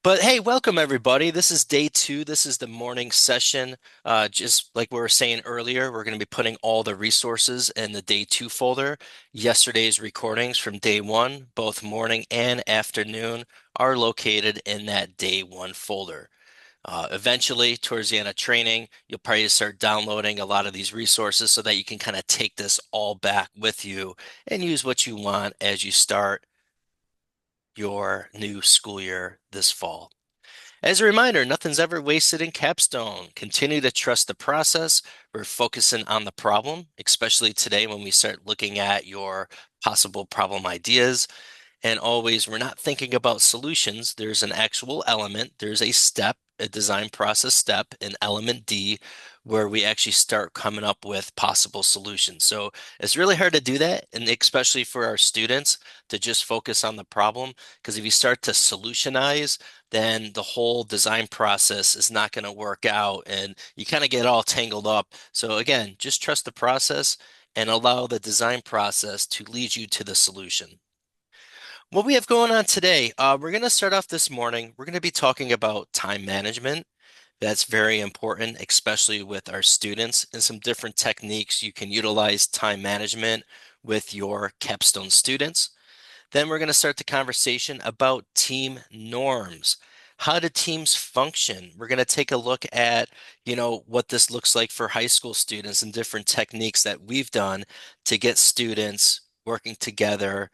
But hey, welcome everybody. This is day two. This is the morning session. Just like we were saying earlier, we're going to be putting all the resources in the day two folder. Yesterday's recordings from day one, both morning and afternoon, are located in that day one folder. Eventually, towards the end of training, you'll probably start downloading a lot of these resources so that you can kind of take this all back with you and use what you want as you start your new school year this fall. As a reminder, nothing's ever wasted in Capstone. Continue to trust the process. We're focusing on the problem, especially today when we start looking at your possible problem ideas. And always, we're not thinking about solutions. There's an actual element, there's a step, a design process step in element D, where we actually start coming up with possible solutions. So it's really hard to do that, and especially for our students to just focus on the problem. Because if you start to solutionize, then the whole design process is not going to work out and you kind of get all tangled up. So again, just trust the process and allow the design process to lead you to the solution. What we have going on today, we're going to start off this morning. We're going to be talking about time management. That's very important, especially with our students, and some different techniques you can utilize time management with your capstone students. Then we're going to start the conversation about team norms. How do teams function? We're going to take a look at, what this looks like for high school students and different techniques that we've done to get students working together,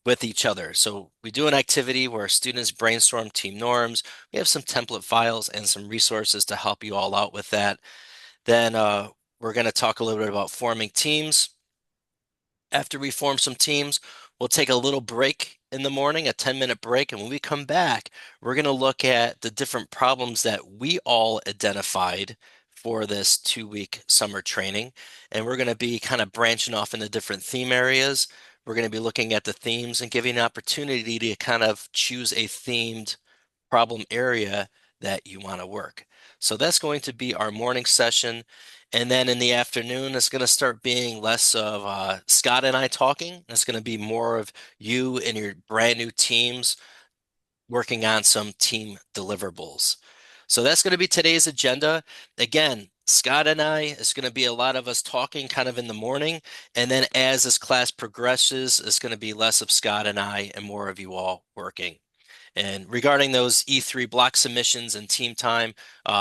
with each other. So we do an activity where students brainstorm team norms. We have some template files and some resources to help you all out with that. Then we're going to talk a little bit about forming teams. After we form some teams, we'll take a little break in the morning, a 10-minute break. And when we come back, we're going to look at the different problems that we all identified for this 2-week summer training. And we're going to be kind of branching off into different theme areas. We're going to be looking at the themes and giving an opportunity to kind of choose a themed problem area that you want to work. So that's going to be our morning session. And then in the afternoon, it's going to start being less of Scott and I talking. It's going to be more of you and your brand new teams working on some team deliverables. So that's going to be today's agenda. Again, Scott and I, it's going to be a lot of us talking kind of in the morning. And then as this class progresses, it's going to be less of Scott and I and more of you all working. And regarding those E3 block submissions and team time,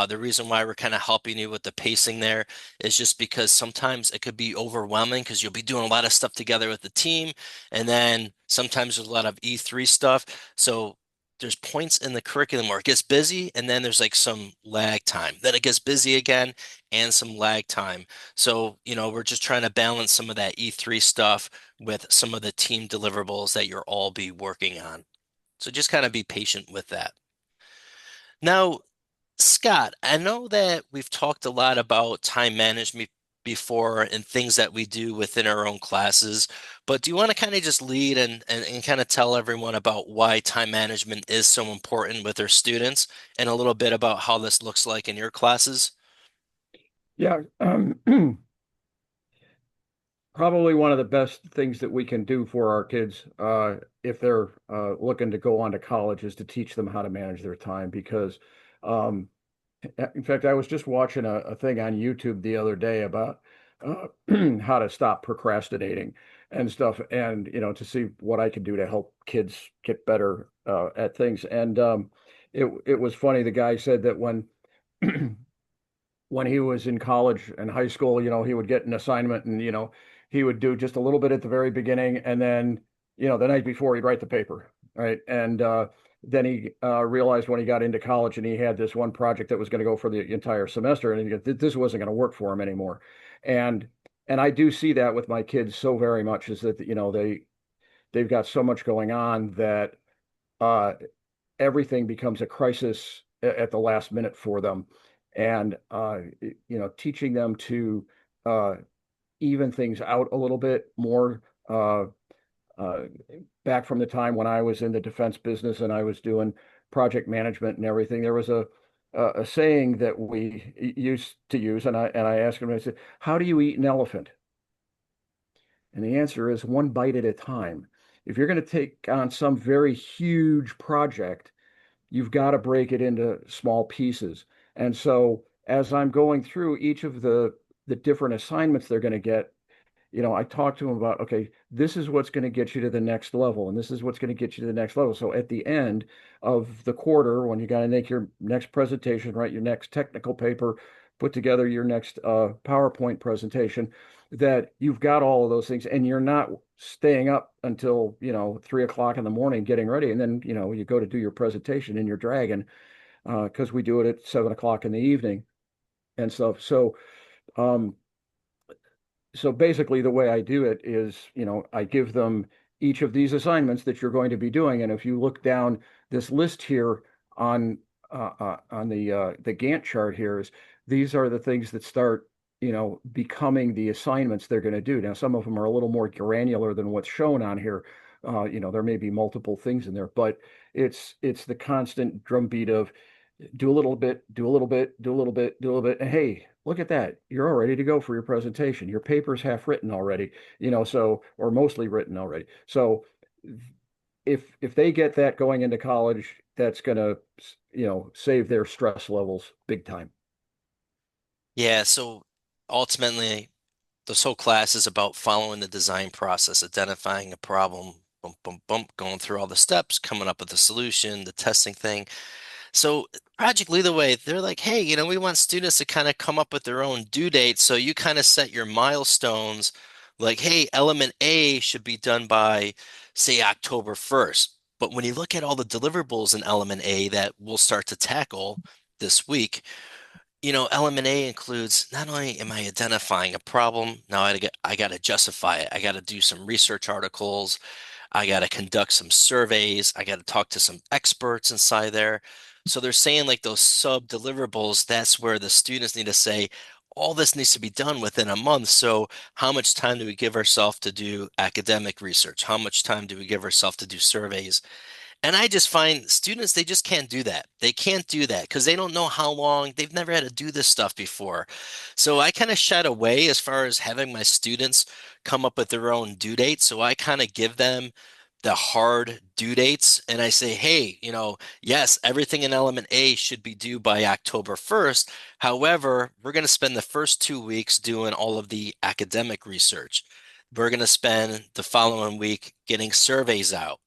the reason why we're kind of helping you with the pacing there is just because sometimes it could be overwhelming because you'll be doing a lot of stuff together with the team. And then sometimes there's a lot of E3 stuff. So there's points in the curriculum where it gets busy and then there's like some lag time. Then it gets busy again and some lag time. So, we're just trying to balance some of that E3 stuff with some of the team deliverables that you'll all be working on. So just kind of be patient with that. Now, Scott, I know that we've talked a lot about time management before and things that we do within our own classes, but do you want to kind of just lead and kind of tell everyone about why time management is so important with our students and a little bit about how this looks like in your classes? Yeah, probably one of the best things that we can do for our kids if they're looking to go on to college is to teach them how to manage their time because um, in fact, I was just watching a thing on YouTube the other day about uh, how to stop procrastinating and stuff, and to see what I can do to help kids get better at things. And it was funny. The guy said that when when he was in college and high school, he would get an assignment and, he would do just a little bit at the very beginning. And then, the night before he'd write the paper. Right. And then he realized when he got into college and he had this one project that was going to go for the entire semester and this wasn't going to work for him anymore. And, and I do see that with my kids so very much is that, they've got so much going on that uh, everything becomes a crisis at the last minute for them. And, teaching them to uh, even things out a little bit more. Uh, Back from the time when I was in the defense business and I was doing project management and everything, there was a saying that we used to use, and I asked him, I said, "How do you eat an elephant?" And the answer is one bite at a time. If you're going to take on some very huge project, you've got to break it into small pieces. And so as I'm going through each of the different assignments they're going to get, I talk to them about, okay, this is what's going to get you to the next level, and this is what's going to get you to the next level. So at the end of the quarter, when you got to make your next presentation, write your next technical paper, put together your next PowerPoint presentation, that you've got all of those things, and you're not staying up until 3 o'clock in the morning getting ready, and then you go to do your presentation and you're dragging because we do it at 7 o'clock in the evening and stuff. Um, so basically the way I do it is, I give them each of these assignments that you're going to be doing. And if you look down this list here on the Gantt chart here, is these are the things that start, becoming the assignments they're going to do. Now, some of them are a little more granular than what's shown on here. There may be multiple things in there, but it's the constant drumbeat of do a little bit, do a little bit, do a little bit, do a little bit. And hey, look at that. You're all ready to go for your presentation. Your paper's half written already, or mostly written already. So if they get that going into college, that's gonna, save their stress levels big time. Yeah, so ultimately, this whole class is about following the design process, identifying a problem, bump, bump, bump, going through all the steps, coming up with a solution, the testing thing. So Project Lead the Way, they're like, hey, we want students to kind of come up with their own due date. So you kind of set your milestones like, hey, element A should be done by, say, October 1st. But when you look at all the deliverables in element A that we'll start to tackle this week, element A includes not only am I identifying a problem, now I got to justify it. I got to do some research articles. I got to conduct some surveys. I got to talk to some experts inside there. So they're saying like those sub deliverables, that's where the students need to say, all this needs to be done within a month. So how much time do we give ourselves to do academic research? How much time do we give ourselves to do surveys? And I just find students, they just can't do that. They can't do that because they don't know how long, they've never had to do this stuff before. So I kind of shied away as far as having my students come up with their own due dates. So I kind of give them the hard due dates and I say, hey, yes, everything in element A should be due by October 1st. However, we're going to spend the first 2 weeks doing all of the academic research. We're going to spend the following week getting surveys out.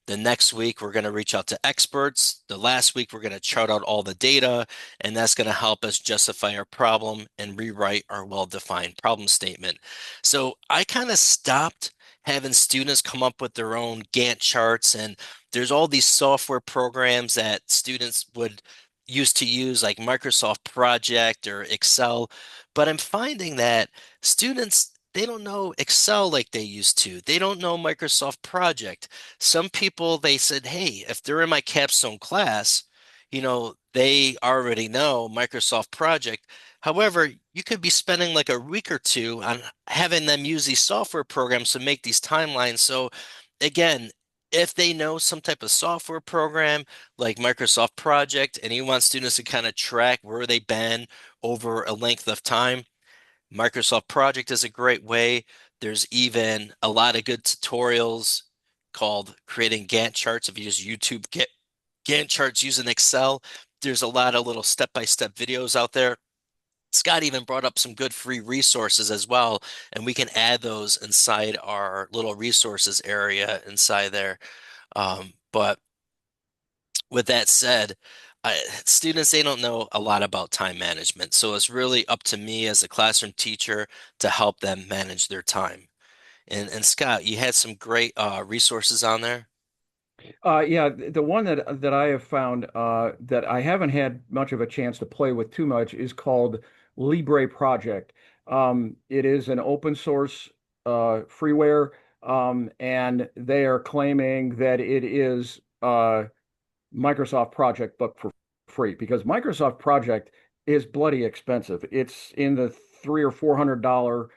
The next week, we're going to reach out to experts. The last week, we're going to chart out all the data, and that's going to help us justify our problem and rewrite our well-defined problem statement. So I kind of stopped having students come up with their own Gantt charts, and there's all these software programs that students would used to use, like Microsoft Project or Excel. But I'm finding that students, they don't know Excel like they used to. They don't know Microsoft Project. Some people, they said, hey, if they're in my capstone class, they already know Microsoft Project. However, you could be spending like a week or two on having them use these software programs to make these timelines. So again, if they know some type of software program like Microsoft Project and you want students to kind of track where they've been over a length of time, Microsoft Project is a great way. There's even a lot of good tutorials called creating Gantt charts. If you just YouTube get Gantt charts using Excel, there's a lot of little step-by-step videos out there. Scott even brought up some good free resources as well, and we can add those inside our little resources area inside there. But with that said, students, they don't know a lot about time management. So it's really up to me as a classroom teacher to help them manage their time. And Scott, you had some great resources on there. Yeah, the one that I have found that I haven't had much of a chance to play with too much is called Libre Project. It is an open source freeware, and they are claiming that it is Microsoft Project, but for free because Microsoft Project is bloody expensive. It's in the $300 or $400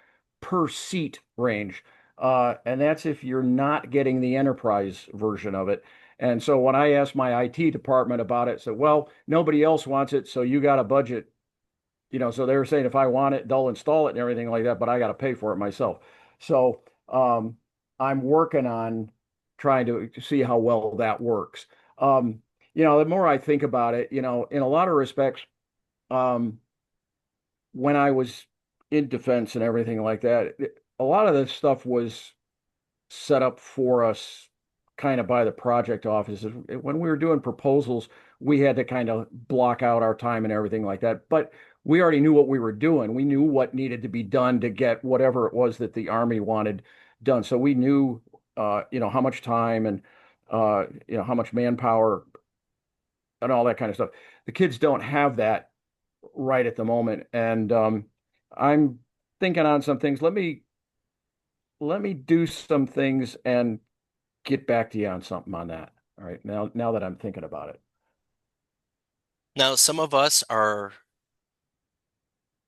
per seat range. And that's if you're not getting the enterprise version of it. And so when I asked my IT department about it, said, well, nobody else wants it, so you got a budget. So they were saying if I want it, they'll install it and everything like that, but I got to pay for it myself. So I'm working on trying to see how well that works. The more I think about it, in a lot of respects, um, when I was in defense and everything like that, a lot of this stuff was set up for us kind of by the project offices. When we were doing proposals, we had to kind of block out our time and everything like that. But we already knew what we were doing. We knew what needed to be done to get whatever it was that the Army wanted done. So we knew, how much time and, how much manpower and all that kind of stuff. The kids don't have that right at the moment. And I'm thinking on some things. Let me do some things and get back to you on something on that. All right. Now that I'm thinking about it. Now, some of us are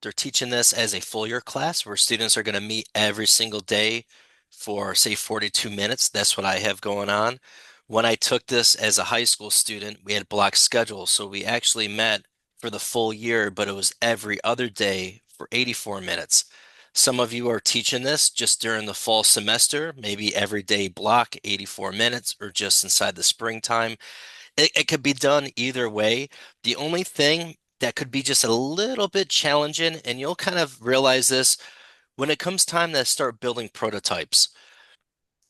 they're teaching this as a full year class where students are going to meet every single day for, say, 42 minutes. That's what I have going on. When I took this as a high school student, we had block schedules. So we actually met for the full year, but it was every other day for 84 minutes. Some of you are teaching this just during the fall semester, maybe every day block 84 minutes or just inside the springtime. It could be done either way. The only thing that could be just a little bit challenging, and you'll kind of realize this when it comes time to start building prototypes.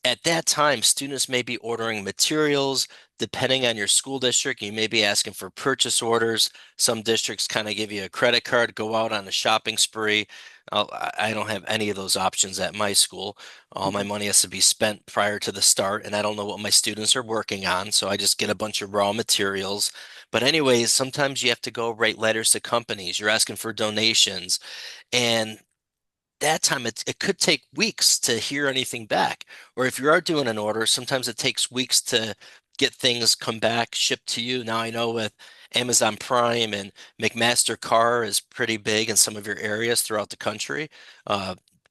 At that time, students may be ordering materials. Depending on your school district, you may be asking for purchase orders. Some districts kind of give you a credit card, go out on a shopping spree. I don't have any of those options at my school. All my Mhm. money has to be spent prior to the start, and I don't know what my students are working on, so I just get a bunch of raw materials. But anyways, sometimes you have to go write letters to companies. You're asking for donations, and that time it could take weeks to hear anything back. Or if you are doing an order, sometimes it takes weeks to get things come back, shipped to you. Now I know with Amazon Prime and McMaster Car is pretty big in some of your areas throughout the country.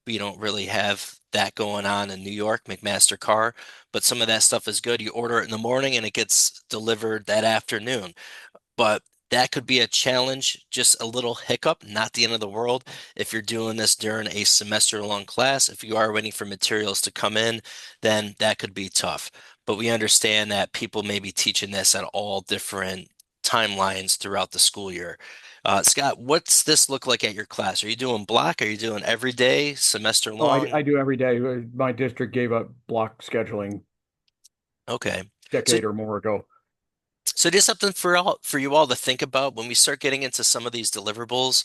We don't really have that going on in New York, McMaster Car, but some of that stuff is good. You order it in the morning and it gets delivered that afternoon. But that could be a challenge, just a little hiccup, not the end of the world. If you're doing this during a semester-long class, if you are waiting for materials to come in, then that could be tough. But we understand that people may be teaching this at all different timelines throughout the school year. Scott, what's this look like at your class? Are you doing block? Are you doing every day, semester Oh, I, long? I do every day. My district gave up block scheduling Okay. So decade or more ago. So just something for you all to think about when we start getting into some of these deliverables,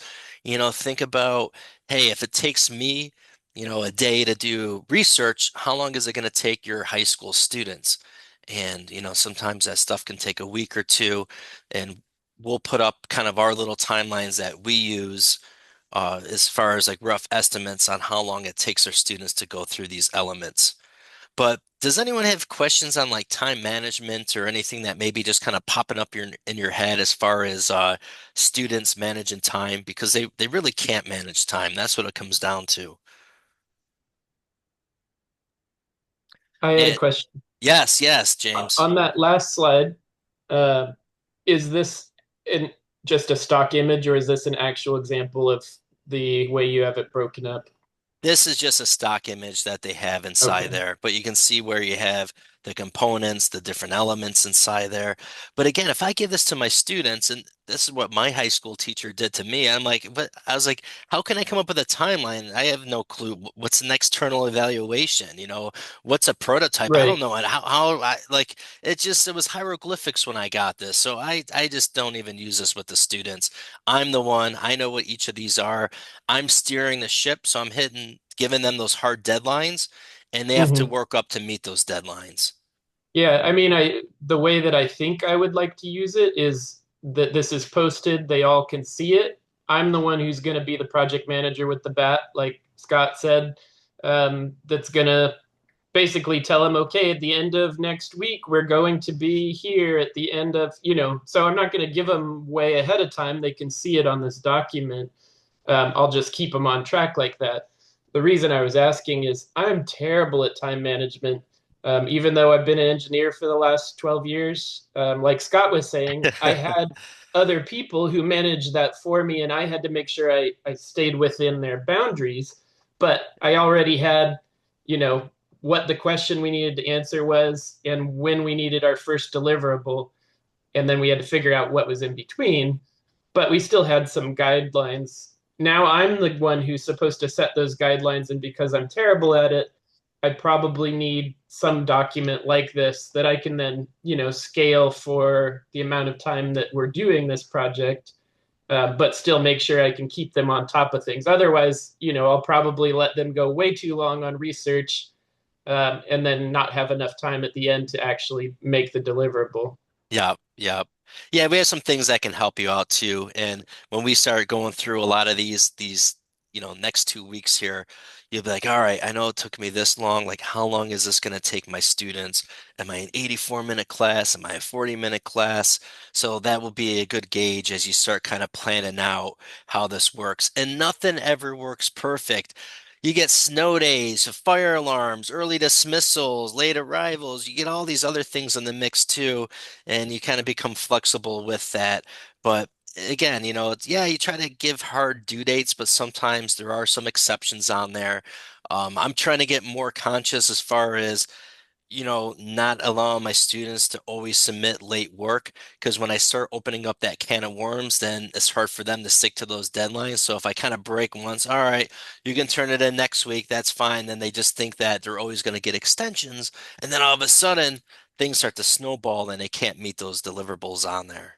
think about, hey, if it takes me, a day to do research, how long is it going to take your high school students? And, sometimes that stuff can take a week or two, and we'll put up kind of our little timelines that we use as far as like rough estimates on how long it takes our students to go through these elements. But does anyone have questions on like time management or anything that may be just kind of popping up in your head as far as students managing time? Because they really can't manage time. That's what it comes down to. I had a And question. yes, yes, James. On that last slide, uh, is this in just a stock image or is this an actual example of the way you have it broken up? This is just a stock image that they have inside Okay. there, but you can see where you have the components, the different elements inside there. But again, if I give this to my students, and this is what my high school teacher did to me, but I was like, how can I come up with a timeline? I have no clue. What's an external evaluation? What's a prototype? I don't Right. know. And how I like it was hieroglyphics when I got this. So I just don't even use this with the students. I'm the one, I know what each of these are. I'm steering the ship, so giving them those hard deadlines, and they have to Hmm. work up to meet those deadlines. Yeah, I mean, the way that I think I would like to use it is that this is posted, they all can see it. I'm the one who's going to be the project manager with the bat, like Scott said, that's going to basically tell them, okay, at the end of next week, we're going to be here at the end of, so I'm not going to give them way ahead of time. They can see it on this document. I'll just keep them on track like that. The reason I was asking is I'm terrible at time management. Even though I've been an engineer for the last 12 years, like Scott was saying, I had other people who managed that for me, and I had to make sure I stayed within their boundaries. But I already had, you know, what the question we needed to answer was and when we needed our first deliverable. and then we had to figure out what was in between, but we still had some guidelines. Now I'm the one who's supposed to set those guidelines, and because I'm terrible at it, I probably need some document like this that I can then, scale for the amount of time that we're doing this project, but still make sure I can keep them on top of things. Otherwise, I'll probably let them go way too long on research, and then not have enough time at the end to actually make the deliverable. Yeah, yeah. Yeah, we have some things that can help you out too. And when we start going through a lot of these, next 2 weeks here, you'll be like, all right, I know it took me this long. Like, how long is this going to take my students? Am I an 84-minute class? Am I a 40-minute class? So that will be a good gauge as you start kind of planning out how this works. And nothing ever works perfect. You get snow days, fire alarms, early dismissals, late arrivals. You get all these other things in the mix too, and you kind of become flexible with that. But again, yeah, you try to give hard due dates, but sometimes there are some exceptions on there. I'm trying to get more conscious as far as not allowing my students to always submit late work because when I start opening up that can of worms, then it's hard for them to stick to those deadlines. So if I kind of break once, all right, you can turn it in next week, that's fine. Then they just think that they're always going to get extensions. And then all of a sudden, things start to snowball and they can't meet those deliverables on there.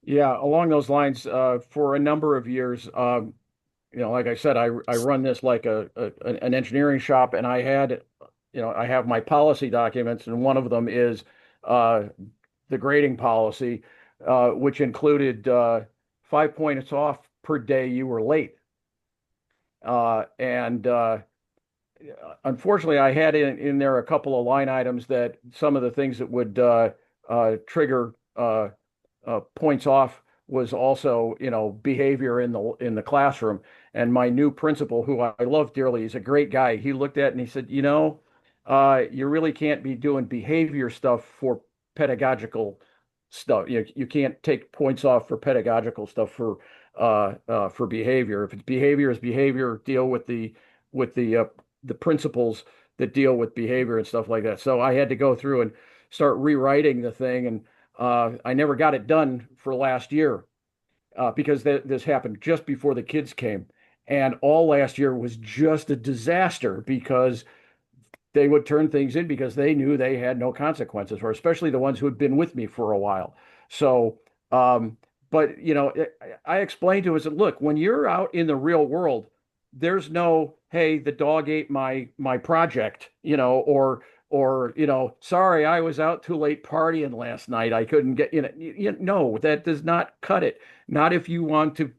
Yeah, along those lines, for a number of years, like I said, I run this like an engineering shop, and I have my policy documents, and one of them is uh, the grading policy, which included 5 points off per day you were late. And Unfortunately, I had in there a couple of line items that some of the things that would trigger points off was also, behavior in the classroom. And my new principal, who I love dearly, he's a great guy. He looked at it and he said, you really can't be doing behavior stuff for pedagogical stuff. You can't take points off for pedagogical stuff for behavior. If it's behavior is behavior, deal with the principles that deal with behavior and stuff like that. So I had to go through and start rewriting the thing, and I never got it done for last year because this happened just before the kids came. And all last year was just a disaster because they would turn things in because they knew they had no consequences, or especially the ones who had been with me for a while. So, um, but I explained to him, I said, look, when you're out in the real world, there's no, hey, the dog ate my project, or sorry, I was out too late partying last night. I couldn't get, no, that does not cut it. Not if you want to,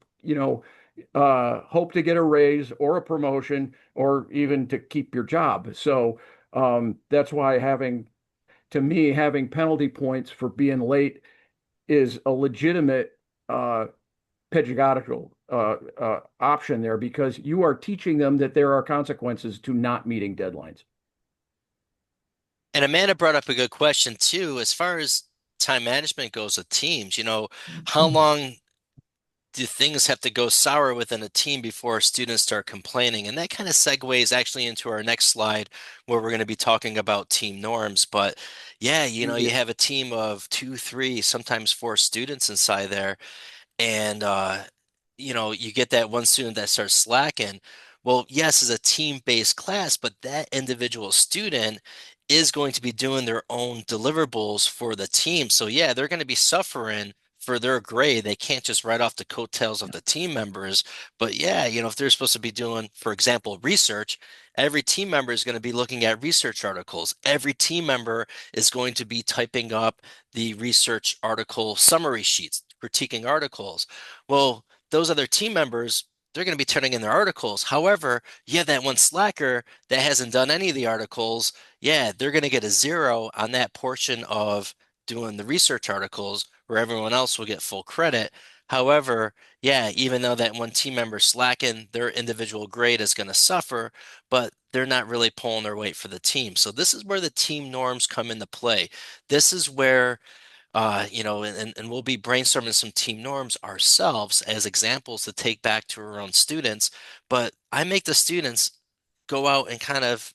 hope to get a raise or a promotion or even to keep your job. So that's why to me, having penalty points for being late is a legitimate pedagogical option there because you are teaching them that there are consequences to not meeting deadlines. And Amanda brought up a good question too, as far as time management goes with teams, how long do things have to go sour within a team before students start complaining? And that kind of segues actually into our next slide where we're going to be talking about team norms. But yeah, you Yeah. have a team of two, three, sometimes four students inside there. And you get that one student that starts slacking. Well, yes, it's a team-based class, but that individual student is going to be doing their own deliverables for the team. So yeah, they're going to be suffering for their grade. They can't just write off the coattails of the team members. But yeah, if they're supposed to be doing, for example, research, every team member is going to be looking at research articles. Every team member is going to be typing up the research article summary sheets, critiquing articles. Well, those other team members, they're going to be turning in their articles. However, you have that one slacker that hasn't done any of the articles. Yeah, they're going to get a zero on that portion of doing the research articles where everyone else will get full credit. However, yeah, even though that one team member slacking, their individual grade is going to suffer, but they're not really pulling their weight for the team. So this is where the team norms come into play. This is where and we'll be brainstorming some team norms ourselves as examples to take back to our own students. But I make the students go out and kind of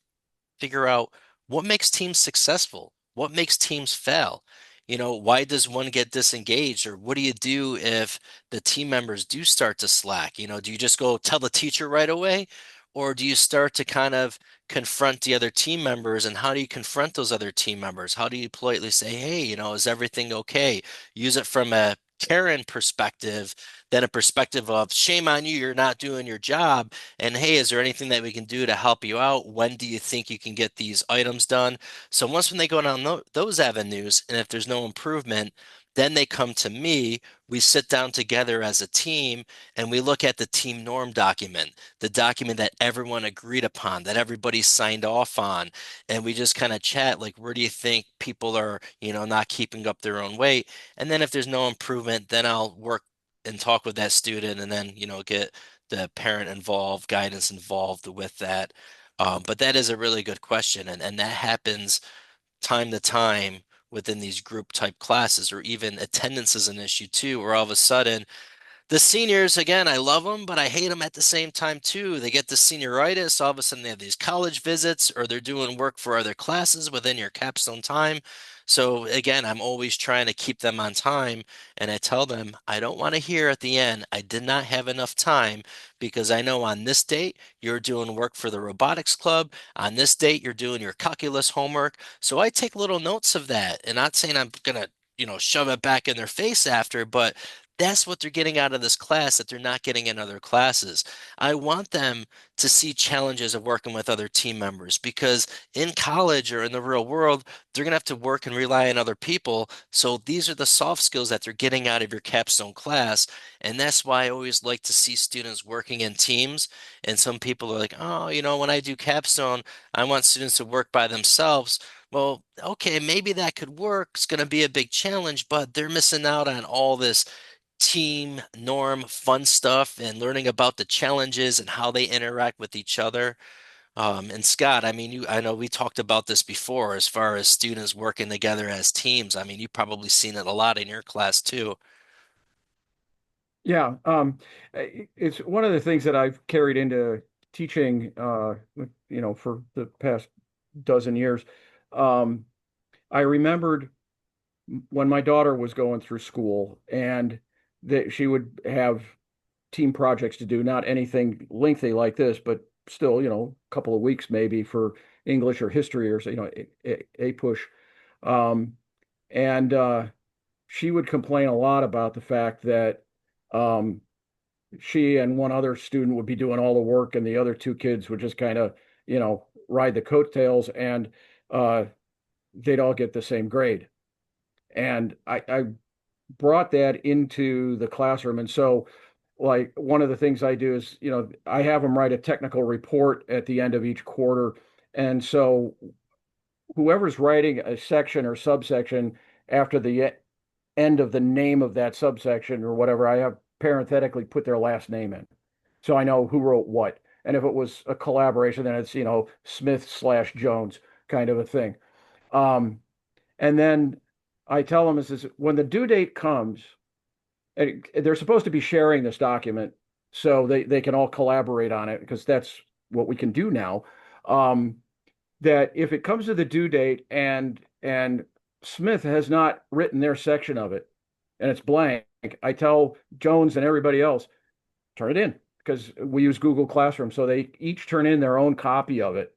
figure out what makes teams successful, what makes teams fail. why does one get disengaged? Or what do you do if the team members do start to slack? Do you just go tell the teacher right away? Or do you start to kind of confront the other team members? And how do you confront those other team members? How do you politely say, hey, is everything okay? Use it from a Karen perspective, then a perspective of shame on you, you're not doing your job. And hey, is there anything that we can do to help you out? When do you think you can get these items done? So once when they go down those avenues, and if there's no improvement, then they come to me. We sit down together as a team and we look at the team norm document, the document that everyone agreed upon, that everybody signed off on. And we just kind of chat like, where do you think people are, not keeping up their own weight? And then if there's no improvement, then I'll work and talk with that student and then, get the parent involved, guidance involved with that. But that is a really good question. And that happens time to time within these group type classes, or even attendance is an issue too, where all of a sudden the seniors, again, I love them, but I hate them at the same time too. They get the senioritis. All of a sudden, they have these college visits, or they're doing work for other classes within your capstone time. So again, I'm always trying to keep them on time. And I tell them, I don't want to hear at the end, I did not have enough time because I know on this date, you're doing work for the robotics club. On this date, you're doing your calculus homework. So I take little notes of that, and not saying I'm going to, shove it back in their face after, but that's what they're getting out of this class that they're not getting in other classes. I want them to see challenges of working with other team members, because in college or in the real world, they're going to have to work and rely on other people. So these are the soft skills that they're getting out of your capstone class. And that's why I always like to see students working in teams. And some people are like, oh, when I do capstone, I want students to work by themselves. Well, okay, maybe that could work. It's going to be a big challenge, but they're missing out on all this team norm fun stuff and learning about the challenges and how they interact with each other. And Scott, I mean, I know we talked about this before as far as students working together as teams. I mean, you've probably seen it a lot in your class too. Yeah, it's one of the things that I've carried into teaching, for the past dozen years. Um, I remembered when my daughter was going through school, and that she would have team projects to do, not anything lengthy like this, but still, a couple of weeks maybe for English or history or, a push. Um, and she would complain a lot about the fact that um, she and one other student would be doing all the work, and the other two kids would just kind of, ride the coattails, and uh, they'd all get the same grade. And I brought that into the classroom. And so, like, one of the things I do is, I have them write a technical report at the end of each quarter. And so, whoever's writing a section or subsection after the end of the name of that subsection or whatever, I have parenthetically put their last name in. So I know who wrote what. And if it was a collaboration, then it's, Smith/Jones kind of a thing. Um, and then I tell them is when the due date comes, and they're supposed to be sharing this document so they can all collaborate on it, because that's what we can do now. Um, that if it comes to the due date and Smith has not written their section of it and it's blank, I tell Jones and everybody else, turn it in, because we use Google Classroom. So they each turn in their own copy of it.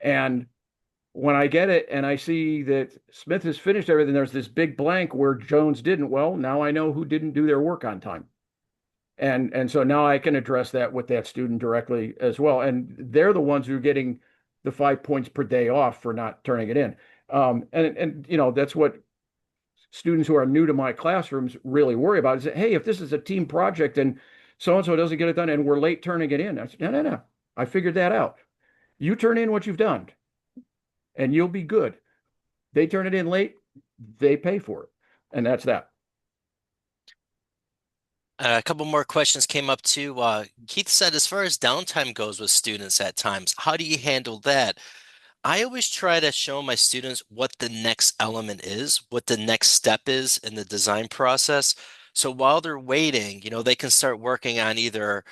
And when I get it and I see that Smith has finished everything, there's this big blank where Jones didn't. Well, now I know who didn't do their work on time. And so now I can address that with that student directly as well. And they're the ones who are getting the 5 points per day off for not turning it in. And that's what students who are new to my classrooms really worry about is that, hey, if this is a team project and so and so doesn't get it done and we're late turning it in, I said, no, no, no. I figured that out. You turn in what you've done and you'll be good. They turn it in late, they pay for it. And that's that. A couple more questions came up too. Keith said, as far as downtime goes with students at times, how do you handle that? I always try to show my students what the next element is, what the next step is in the design process. So while they're waiting, they can start working on either,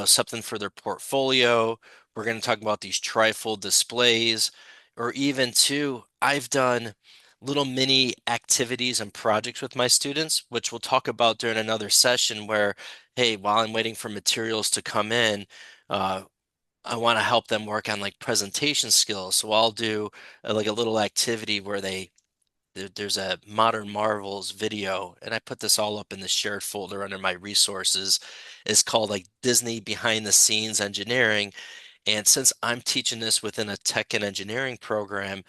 something for their portfolio. We're going to talk about these trifold displays, or even too, I've done little mini activities and projects with my students, which we'll talk about during another session where, hey, while I'm waiting for materials to come in, uh, I want to help them work on like presentation skills. So I'll do like a little activity where there's a Modern Marvels video, and I put this all up in the shared folder under my resources. It's called like Disney Behind the Scenes Engineering. And since I'm teaching this within a tech and engineering program,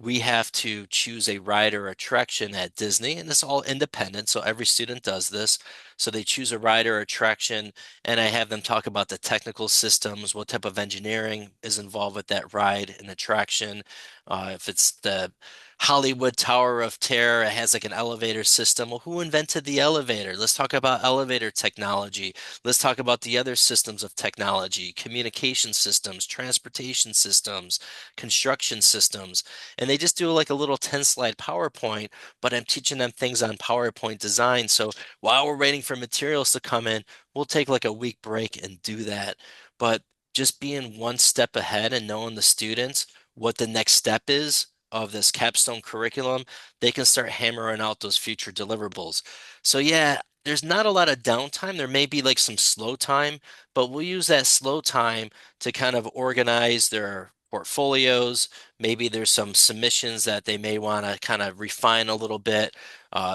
we have to choose a ride or attraction at Disney, and it's all independent. So every student does this. So they choose a ride or attraction, and I have them talk about the technical systems, what type of engineering is involved with that ride and attraction. If it's the Hollywood Tower of Terror, it has like an elevator system. Well, who invented the elevator? Let's talk about elevator technology. Let's talk about the other systems of technology, communication systems, transportation systems, construction systems. And they just do like a little 10 slide PowerPoint, but I'm teaching them things on PowerPoint design. So while we're waiting for materials to come in, we'll take like a week break and do that. But just being one step ahead and knowing the students what the next step is of this capstone curriculum, they can start hammering out those future deliverables. So yeah, there's not a lot of downtime. There may be like some slow time, but we'll use that slow time to kind of organize their portfolios. Maybe there's some submissions that they may want to kind of refine a little bit.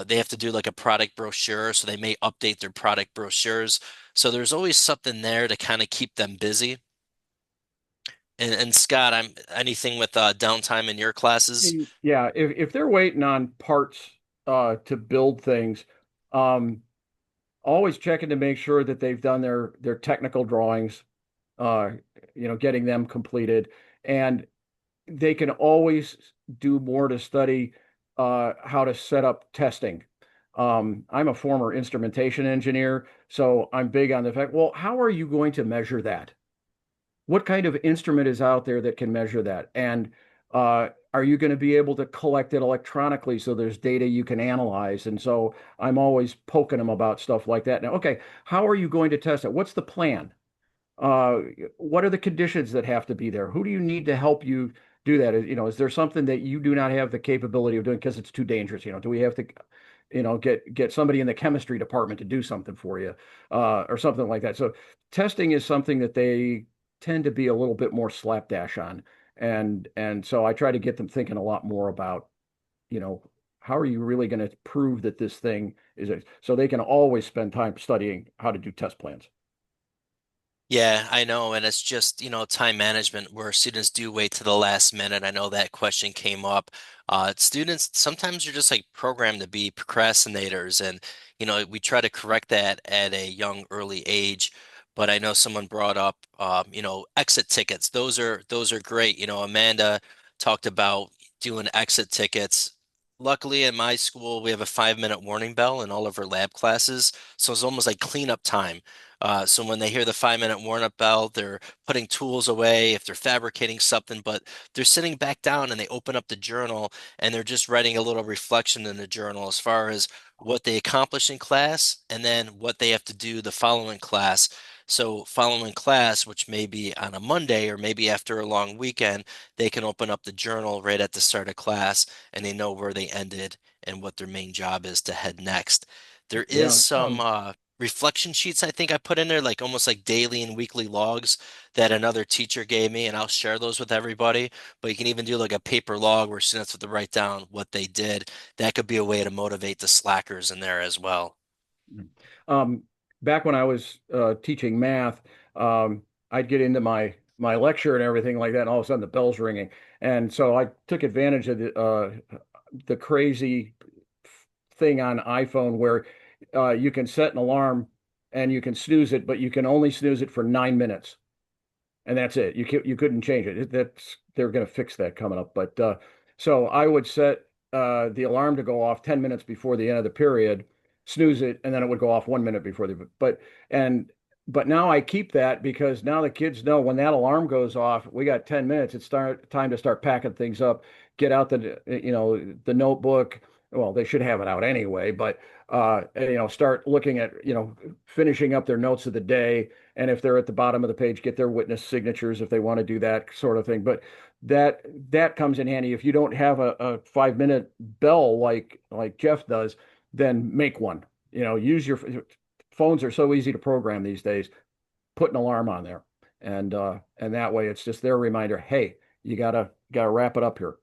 They have to do like a product brochure, so they may update their product brochures. So there's always something there to kind of keep them busy. And Scott, I'm anything with downtime in your classes? Yeah, if they're waiting on parts to build things, um, always checking to make sure that they've done their technical drawings, uh, getting them completed, and they can always do more to study how to set up testing. I'm a former instrumentation engineer, so I'm big on the fact, well, how are you going to measure that? What kind of instrument is out there that can measure that? And are you going to be able to collect it electronically so there's data you can analyze? And so I'm always poking them about stuff like that. Now, okay, how are you going to test it? What's the plan? Uh, what are the conditions that have to be there? Who do you need to help you do that? Is there something that you do not have the capability of doing because it's too dangerous? Do we have to, get somebody in the chemistry department to do something for you, or something like that? So testing is something that they tend to be a little bit more slapdash on, and so I try to get them thinking a lot more about, you know, how are you really going to prove that this thing is so they can always spend time studying how to do test plans. Yeah, I know. And it's just, time management where students do wait to the last minute. I know that question came up. Students sometimes are just like programmed to be procrastinators. And, we try to correct that at a young, early age. But I know someone brought up, exit tickets. Those are great. Amanda talked about doing exit tickets. Luckily, in my school, we have a 5 minute warning bell in all of our lab classes. So it's almost like cleanup time. So when they hear the 5 minute warn up bell, they're putting tools away if they're fabricating something, but they're sitting back down and they open up the journal and they're just writing a little reflection in the journal as far as what they accomplished in class and then what they have to do the following class. So following class, which may be on a Monday or maybe after a long weekend, they can open up the journal right at the start of class and they know where they ended and what their main job is to head next. There is Yeah. some reflection sheets I think I put in there, like almost like daily and weekly logs that another teacher gave me, and I'll share those with everybody. But you can even do like a paper log where students have to write down what they did. That could be a way to motivate the slackers in there as well. Um, Back when I was teaching math, I'd get into my lecture and everything like that, and all of a sudden the bell's ringing, and so I took advantage of the crazy thing on iPhone where you can set an alarm and you can snooze it, but you can only snooze it for 9 minutes, and that's it. You couldn't change it. That's they're going to fix that coming up, but so I would set the alarm to go off 10 minutes before the end of the period, snooze it, and then it would go off 1 minute before the and but now I keep that because now the kids know when that alarm goes off, we got 10 minutes. It's time to start packing things up, get out the notebook, well, they should have it out anyway, but start looking at, finishing up their notes of the day. And if they're at the bottom of the page, get their witness signatures if they want to do that sort of thing. But that that comes in handy. If you don't have a 5 minute bell like Jeff does, then make one. Use your phones are so easy to program these days. Put an alarm on there. And that way it's just their reminder, hey, you gotta wrap it up here.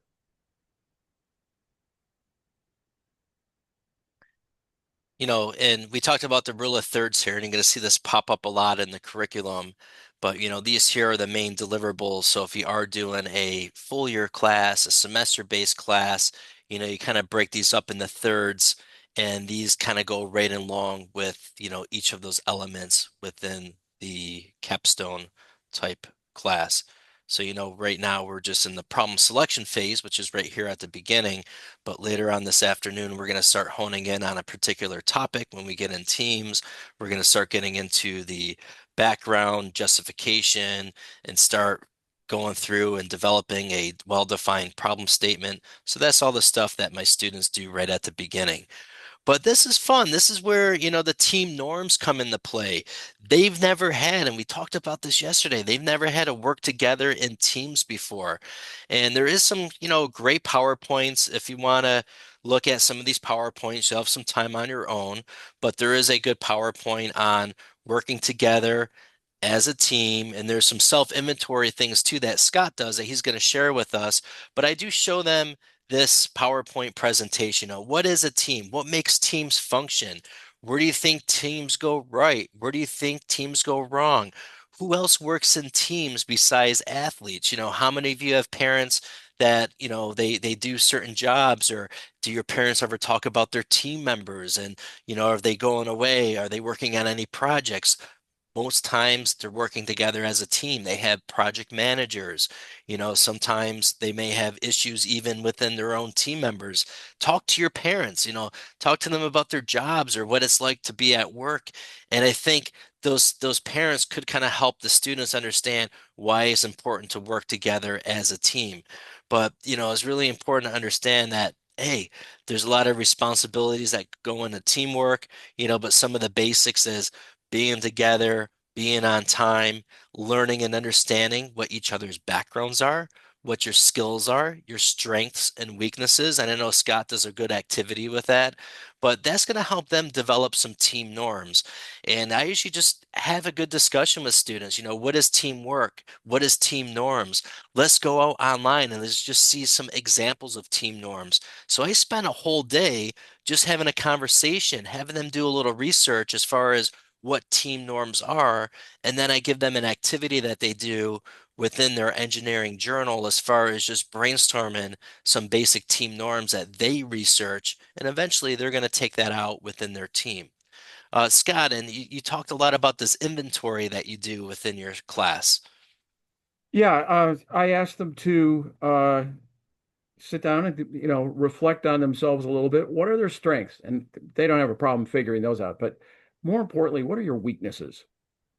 And we talked about the rule of thirds here, and you're going to see this pop up a lot in the curriculum. But, these here are the main deliverables. So if you are doing a full year class, a semester-based class, you kind of break these up into thirds, and these kind of go right along with, each of those elements within the capstone type class. So, right now we're just in the problem selection phase, which is right here at the beginning. But later on this afternoon, we're going to start honing in on a particular topic. When we get in teams, we're going to start getting into the background, justification, and start going through and developing a well-defined problem statement. So that's all the stuff that my students do right at the beginning. But this is fun. This is where, the team norms come into play. They've never had, and we talked about this yesterday, they've never had to work together in teams before. And there is some, great PowerPoints. If you want to look at some of these PowerPoints, you'll have some time on your own, but there is a good PowerPoint on working together as a team. And there's some self-inventory things too that Scott does that he's going to share with us. But I do show them this PowerPoint presentation. What is a team? What makes teams function? Where do you think teams go right? Where do you think teams go wrong? Who else works in teams besides athletes? How many of you have parents that, they do certain jobs, or do your parents ever talk about their team members, and, are they going away? Are they working on any projects? Most times they're working together as a team. They have project managers. Sometimes they may have issues even within their own team members. Talk to your parents, talk to them about their jobs or what it's like to be at work. And I think those parents could kind of help the students understand why it's important to work together as a team. But, it's really important to understand that, hey, there's a lot of responsibilities that go into teamwork, but some of the basics is being together, being on time, learning and understanding what each other's backgrounds are, what your skills are, your strengths and weaknesses. And I know Scott does a good activity with that, but that's going to help them develop some team norms. And I usually just have a good discussion with students. What is teamwork? What is team norms? Let's go out online and let's just see some examples of team norms. So I spent a whole day just having a conversation, having them do a little research as far as what team norms are, and then I give them an activity that they do within their engineering journal as far as just brainstorming some basic team norms that they research, and eventually they're going to take that out within their team. Scott, and you talked a lot about this inventory that you do within your class. Yeah, I asked them to sit down and reflect on themselves a little bit. What are their strengths? And they don't have a problem figuring those out. But more importantly, what are your weaknesses?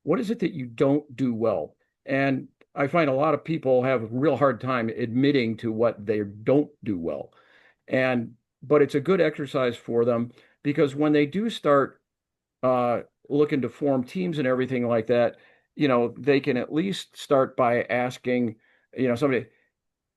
What is it that you don't do well? And I find a lot of people have a real hard time admitting to what they don't do well. And but it's a good exercise for them because when they do start looking to form teams and everything like that, they can at least start by asking, somebody,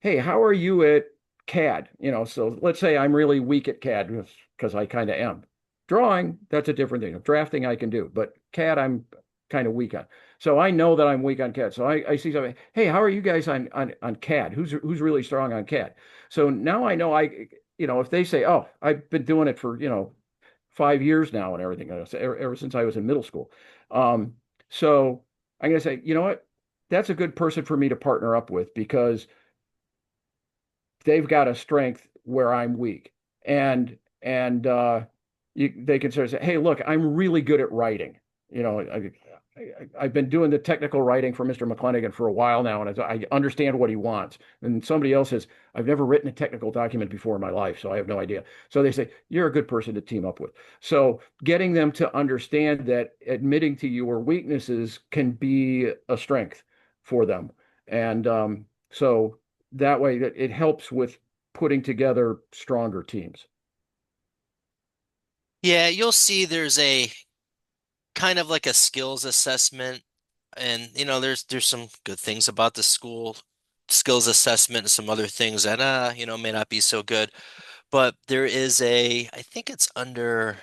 hey, how are you at CAD? So let's say I'm really weak at CAD because I kind of am. Drawing, that's a different thing. Drafting I can do, but CAD I'm kind of weak on. So I know that I'm weak on CAD. So I see something, hey, how are you guys on CAD? Who's really strong on CAD? So now I know if they say, oh, I've been doing it for, 5 years now and everything, ever since I was in middle school. So I'm going to say, you know what? That's a good person for me to partner up with because they've got a strength where I'm weak. And they can sort of say, hey, look, I'm really good at writing. I've been doing the technical writing for Mr. McClenaghan for a while now, and I understand what he wants. And somebody else says, I've never written a technical document before in my life, so I have no idea. So they say, you're a good person to team up with. So getting them to understand that admitting to your weaknesses can be a strength for them. And so that way that it helps with putting together stronger teams. Yeah, you'll see there's a kind of like a skills assessment, and there's some good things about the school skills assessment and some other things that may not be so good. But there is I think it's under,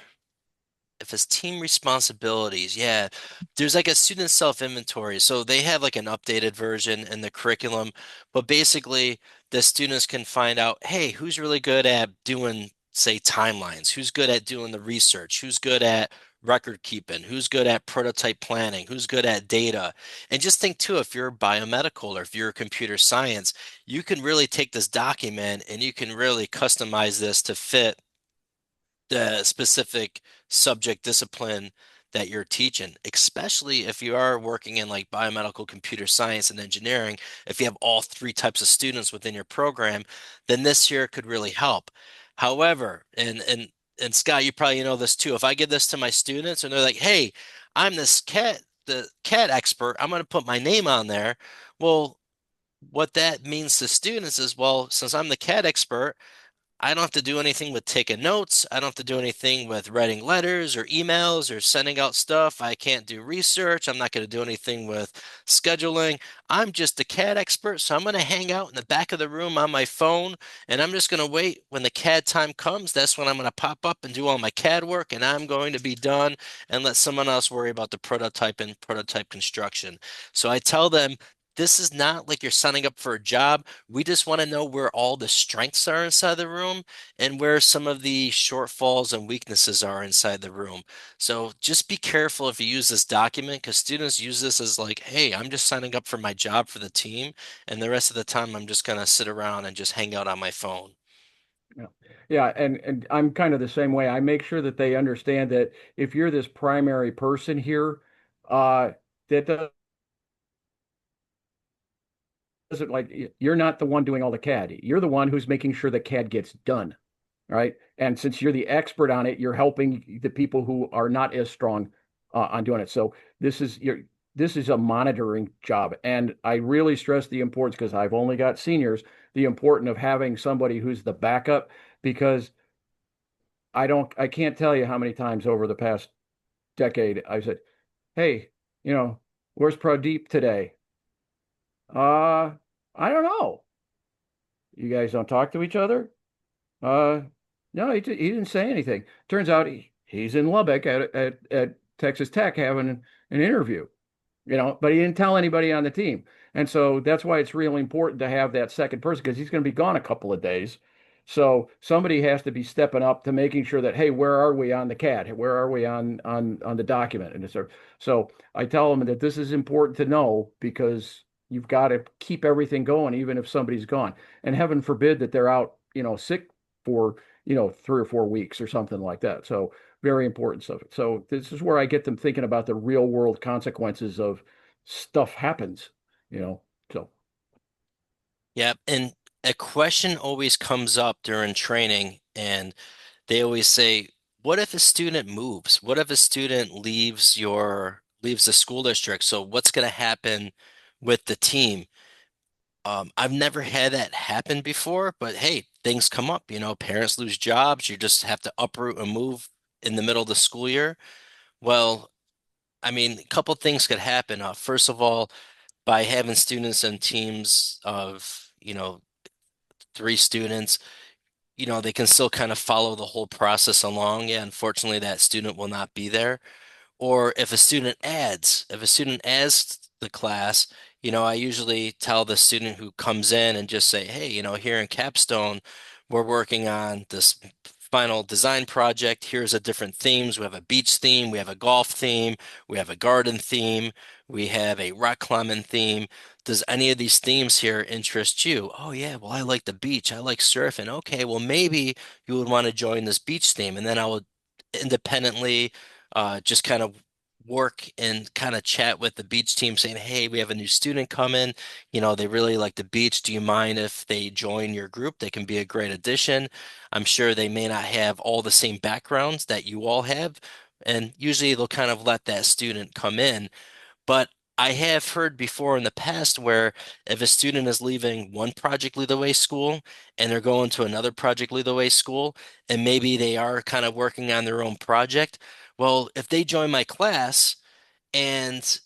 if it's team responsibilities, yeah, there's like a student self-inventory. So they have like an updated version in the curriculum, but basically the students can find out, hey, who's really good at doing, say, timelines? Who's good at doing the research? Who's good at record keeping? Who's good at prototype planning? Who's good at data? And just think too, if you're biomedical or if you're computer science, you can really take this document and you can really customize this to fit the specific subject discipline that you're teaching, especially if you are working in like biomedical computer science and engineering. If you have all three types of students within your program, then this year could really help. However, and Scott, you probably know this too. If I give this to my students and they're like, "Hey, I'm the cat expert. I'm going to put my name on there." Well, what that means to students is, well, since I'm the cat expert, I don't have to do anything with taking notes. I don't have to do anything with writing letters or emails or sending out stuff. I can't do research. I'm not going to do anything with scheduling. I'm just a CAD expert, so I'm going to hang out in the back of the room on my phone, and I'm just going to wait when the CAD time comes. That's when I'm going to pop up and do all my CAD work, and I'm going to be done and let someone else worry about the prototype and prototype construction. So I tell them, this is not like you're signing up for a job. We just want to know where all the strengths are inside the room and where some of the shortfalls and weaknesses are inside the room. So just be careful if you use this document, because students use this as like, hey, I'm just signing up for my job for the team, and the rest of the time I'm just gonna sit around and just hang out on my phone. Yeah. Yeah, and I'm kind of the same way. I make sure that they understand that if you're this primary person here, uh, that doesn't like you're not the one doing all the CAD. You're the one who's making sure the CAD gets done, right? And since you're the expert on it, you're helping the people who are not as strong on doing it. So this is a monitoring job, and I really stress the importance because I've only got seniors. The importance of having somebody who's the backup because I can't tell you how many times over the past decade I said, "Hey, you know, where's Pradeep today?" Uh, I don't know. You guys don't talk to each other? Uh, no, he didn't say anything. Turns out he's in Lubbock at Texas Tech having an interview, but he didn't tell anybody on the team. And so that's why it's really important to have that second person because he's going to be gone a couple of days. So somebody has to be stepping up to making sure that, hey, where are we on the CAD? Where are we on the document? And so I tell them that this is important to know because you've got to keep everything going, even if somebody's gone. And heaven forbid that they're out, sick for, 3 or 4 weeks or something like that. So very important stuff. So this is where I get them thinking about the real world consequences of stuff happens, you know. So Yep. And a question always comes up during training, and they always say, what if a student moves? What if a student leaves the school district? So what's going to happen with the team? I've never had that happen before, but hey, things come up. Parents lose jobs. You just have to uproot and move in the middle of the school year. Well, I mean, a couple things could happen. First of all, by having students in teams of, three students, they can still kind of follow the whole process along. Yeah, unfortunately, that student will not be there. Or if a student adds the class, I usually tell the student who comes in and just say, hey, here in Capstone, we're working on this final design project. Here's a different themes. We have a beach theme, we have a golf theme, we have a garden theme, we have a rock climbing theme. Does any of these themes here interest you? Oh yeah, well, I like the beach. I like surfing. Okay, well, maybe you would want to join this beach theme. And then I would independently just kind of work and kind of chat with the beach team saying, hey, we have a new student coming. They really like the beach. Do you mind if they join your group? They can be a great addition. I'm sure they may not have all the same backgrounds that you all have. And usually they'll kind of let that student come in. But I have heard before in the past where if a student is leaving one Project Lead the Way school and they're going to another Project Lead the Way school, and maybe they are kind of working on their own project, well, if they join my class and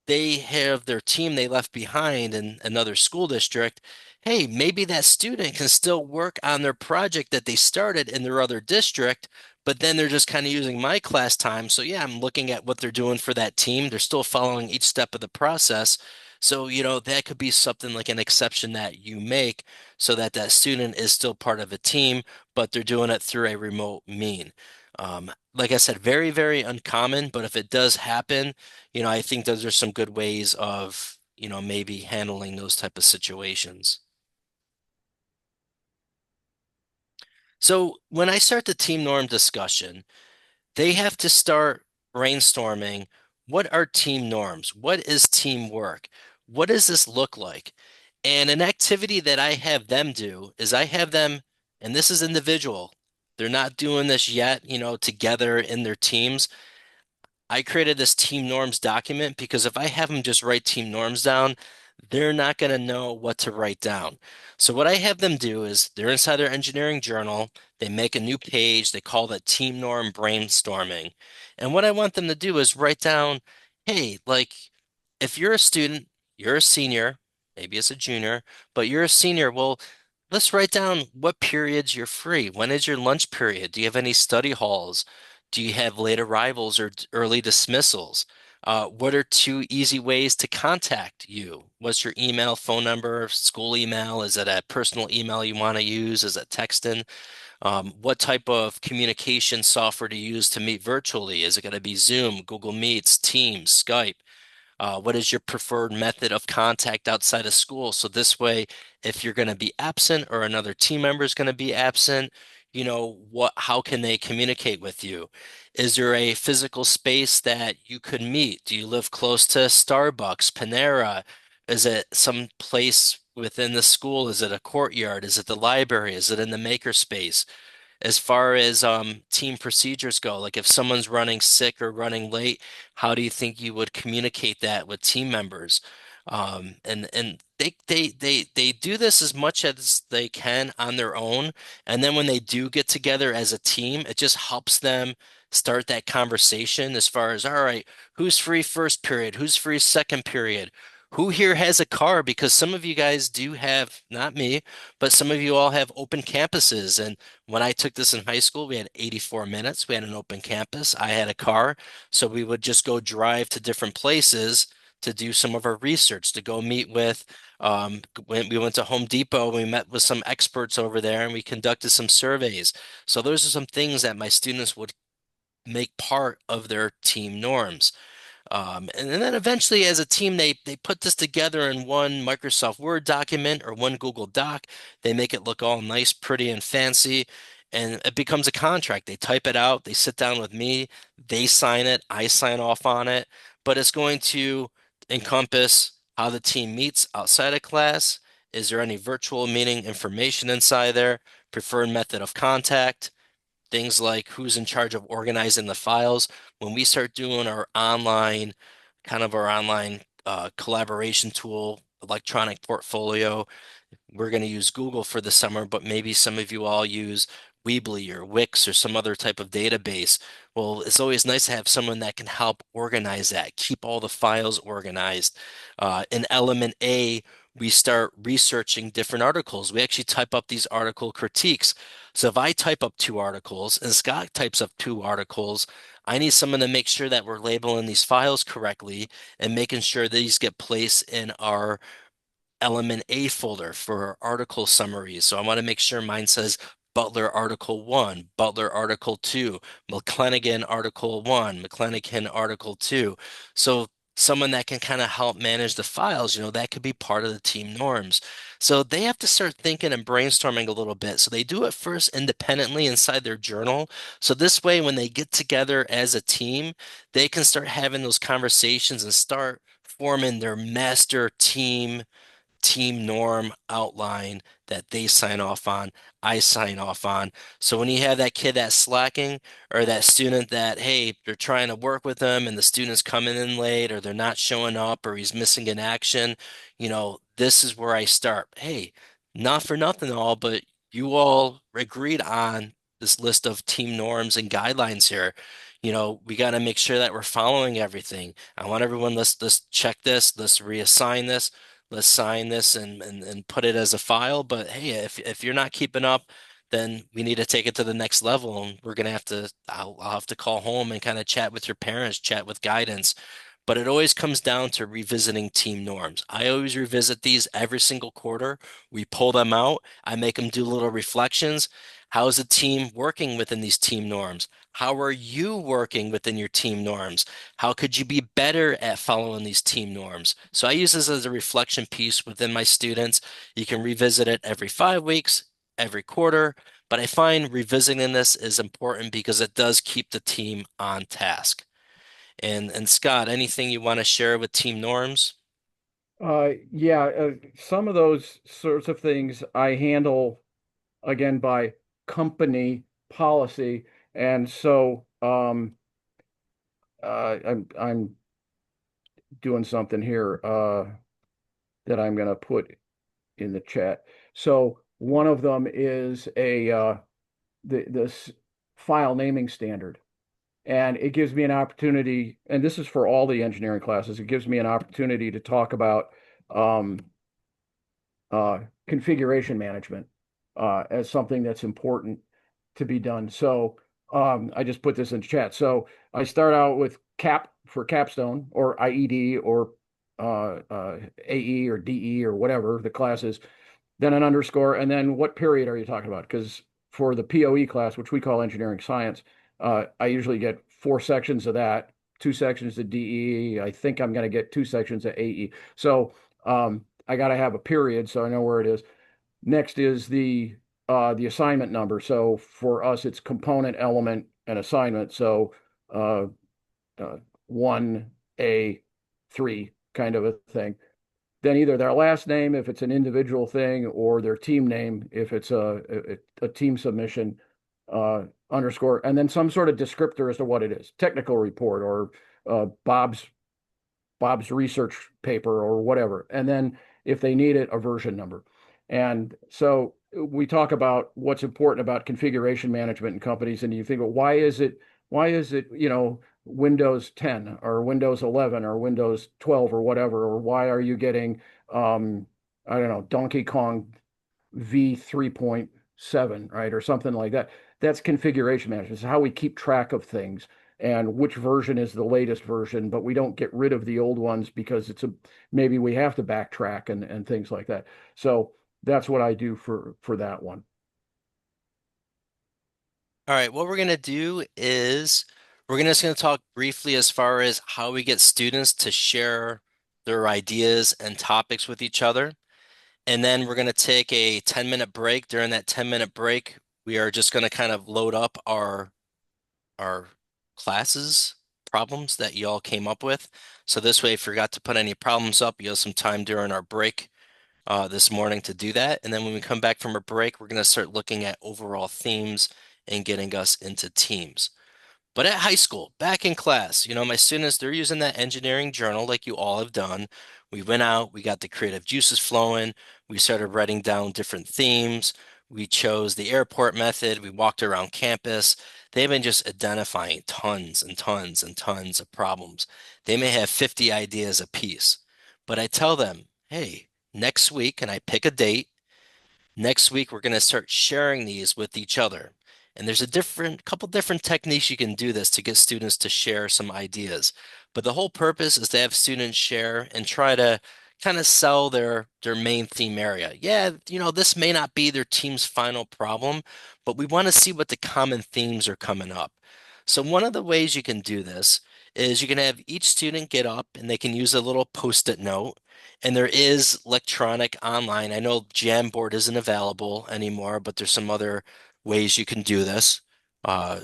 they have their team they left behind in another school district, hey, maybe that student can still work on their project that they started in their other district, but then they're just kind of using my class time. So yeah, I'm looking at what they're doing for that team. They're still following each step of the process. So, that could be something like an exception that you make so that that student is still part of a team, but they're doing it through a remote mean. Like I said, very, very uncommon, but if it does happen, I think those are some good ways of, maybe handling those type of situations. So when I start the team norm discussion, they have to start brainstorming what are team norms? What is teamwork? What does this look like? And an activity that I have them do is I have them, and this is individual. They're not doing this yet, together in their teams. I created this team norms document because if I have them just write team norms down, they're not going to know what to write down. So what I have them do is they're inside their engineering journal, they make a new page, they call that team norm brainstorming. And what I want them to do is write down, hey, like if you're a student, you're a senior, maybe it's a junior, but you're a senior, well, let's write down what periods you're free. When is your lunch period? Do you have any study halls? Do you have late arrivals or early dismissals? What are two easy ways to contact you? What's your email, phone number, school email? Is it a personal email you want to use? Is it texting? What type of communication software to use to meet virtually? Is it going to be Zoom, Google Meets, Teams, Skype? What is your preferred method of contact outside of school? So this way, if you're going to be absent or another team member is going to be absent, how can they communicate with you? Is there a physical space that you could meet? Do you live close to Starbucks, Panera? Is it some place within the school? Is it a courtyard? Is it the library? Is it in the maker space? As far as team procedures go, like if someone's running sick or running late, how do you think you would communicate that with team members? And they do this as much as they can on their own, and then when they do get together as a team, it just helps them start that conversation as far as, all right, who's free first period, who's free second period, who here has a car? Because some of you guys do have, not me, but some of you all have open campuses, and when I took this in high school, we had 84 minutes. We had an open campus. I had a car. So we would just go drive to different places to do some of our research, to go meet with. When we went to Home Depot, we met with some experts over there and we conducted some surveys. So those are some things that my students would make part of their team norms. And then eventually, as a team, they put this together in one Microsoft Word document or one Google Doc. They make it look all nice, pretty, and fancy, and it becomes a contract. They type it out, they sit down with me, they sign it, I sign off on it, but it's going to encompass how the team meets outside of class. Is there any virtual meeting information inside there? Preferred method of contact, things like who's in charge of organizing the files. When we start doing our online collaboration tool, electronic portfolio, we're going to use Google for the summer, but maybe some of you all use Weebly or Wix or some other type of database. Well, it's always nice to have someone that can help organize that, keep all the files organized. In Element A, we start researching different articles. We actually type up these article critiques. So if I type up two articles and Scott types up two articles, I need someone to make sure that we're labeling these files correctly and making sure these get placed in our Element A folder for article summaries. So I want to make sure mine says Butler Article 1, Butler Article 2, McClanahan Article 1, McClanahan Article 2. So someone that can kind of help manage the files, that could be part of the team norms. So they have to start thinking and brainstorming a little bit. So they do it first independently inside their journal. So this way, when they get together as a team, they can start having those conversations and start forming their master team team norm outline that they sign off on, I sign off on. So when you have that kid that's slacking or that student that, hey, they're trying to work with them and the student's coming in late or they're not showing up or he's missing an action, this is where I start. Hey, not for nothing all, but you all agreed on this list of team norms and guidelines here. We got to make sure that we're following everything. I want everyone, let's check this, let's reassign this, let's sign this and put it as a file. But hey, if you're not keeping up, then we need to take it to the next level. And we're gonna have to, I'll have to call home and kind of chat with your parents, chat with guidance. But it always comes down to revisiting team norms. I always revisit these every single quarter. We pull them out. I make them do little reflections. How is the team working within these team norms? How are you working within your team norms? How could you be better at following these team norms? So I use this as a reflection piece within my students. You can revisit it every 5 weeks, every quarter, but I find revisiting this is important because it does keep the team on task. And Scott, anything you want to share with team norms? Yeah, some of those sorts of things I handle again by company policy, and so I'm doing something here that I'm going to put in the chat. So one of them is this file naming standard. And it gives me an opportunity, and this is for all the engineering classes, it gives me an opportunity to talk about um, configuration management as something that's important to be done. So I just put this in chat. So I start out with CAP for capstone or IED or AE or DE or whatever the class is, then an underscore, and then what period are you talking about? Because for the POE class, which we call engineering science, I usually get 4 sections of that, 2 sections of DE. I think I'm going to get 2 sections of AE. So I got to have a period so I know where it is. Next is the assignment number. So for us, it's component, element, and assignment. So uh, 1A3 kind of a thing. Then either their last name if it's an individual thing, or their team name if it's a team submission, underscore, and then some sort of descriptor as to what it is, technical report or Bob's research paper or whatever. And then if they need it, a version number. And so we talk about what's important about configuration management in companies, and you think, well, why is it, Windows 10 or Windows 11 or Windows 12 or whatever, or why are you getting, I don't know, Donkey Kong V 3.7, right? Or something like that. That's configuration management. It's how we keep track of things and which version is the latest version, but we don't get rid of the old ones because maybe we have to backtrack and things like that. So that's what I do for that one. All right, what we're going to do is just going to talk briefly as far as how we get students to share their ideas and topics with each other. And then we're going to take a 10-minute break. During that 10-minute break, we are just going to kind of load up our classes problems that you all came up with. So this way, if you forgot to put any problems up, you have some time during our break this morning to do that. And then when we come back from a break, we're going to start looking at overall themes and getting us into teams. But at high school, back in class, my students, they're using that engineering journal like you all have done. We went out, we got the creative juices flowing, we started writing down different themes. We chose the airport method, we walked around campus. They've been just identifying tons and tons and tons of problems. They may have 50 ideas apiece, but I tell them, hey, next week, and I pick a date. Next week, we're going to start sharing these with each other. And there's couple different techniques you can do this to get students to share some ideas. But the whole purpose is to have students share and try to kind of sell their main theme area. Yeah, this may not be their team's final problem, but we want to see what the common themes are coming up. So one of the ways you can do this is you can have each student get up and they can use a little post-it note, and there is electronic online. I know Jamboard isn't available anymore, but there's some other ways you can do this. Uh,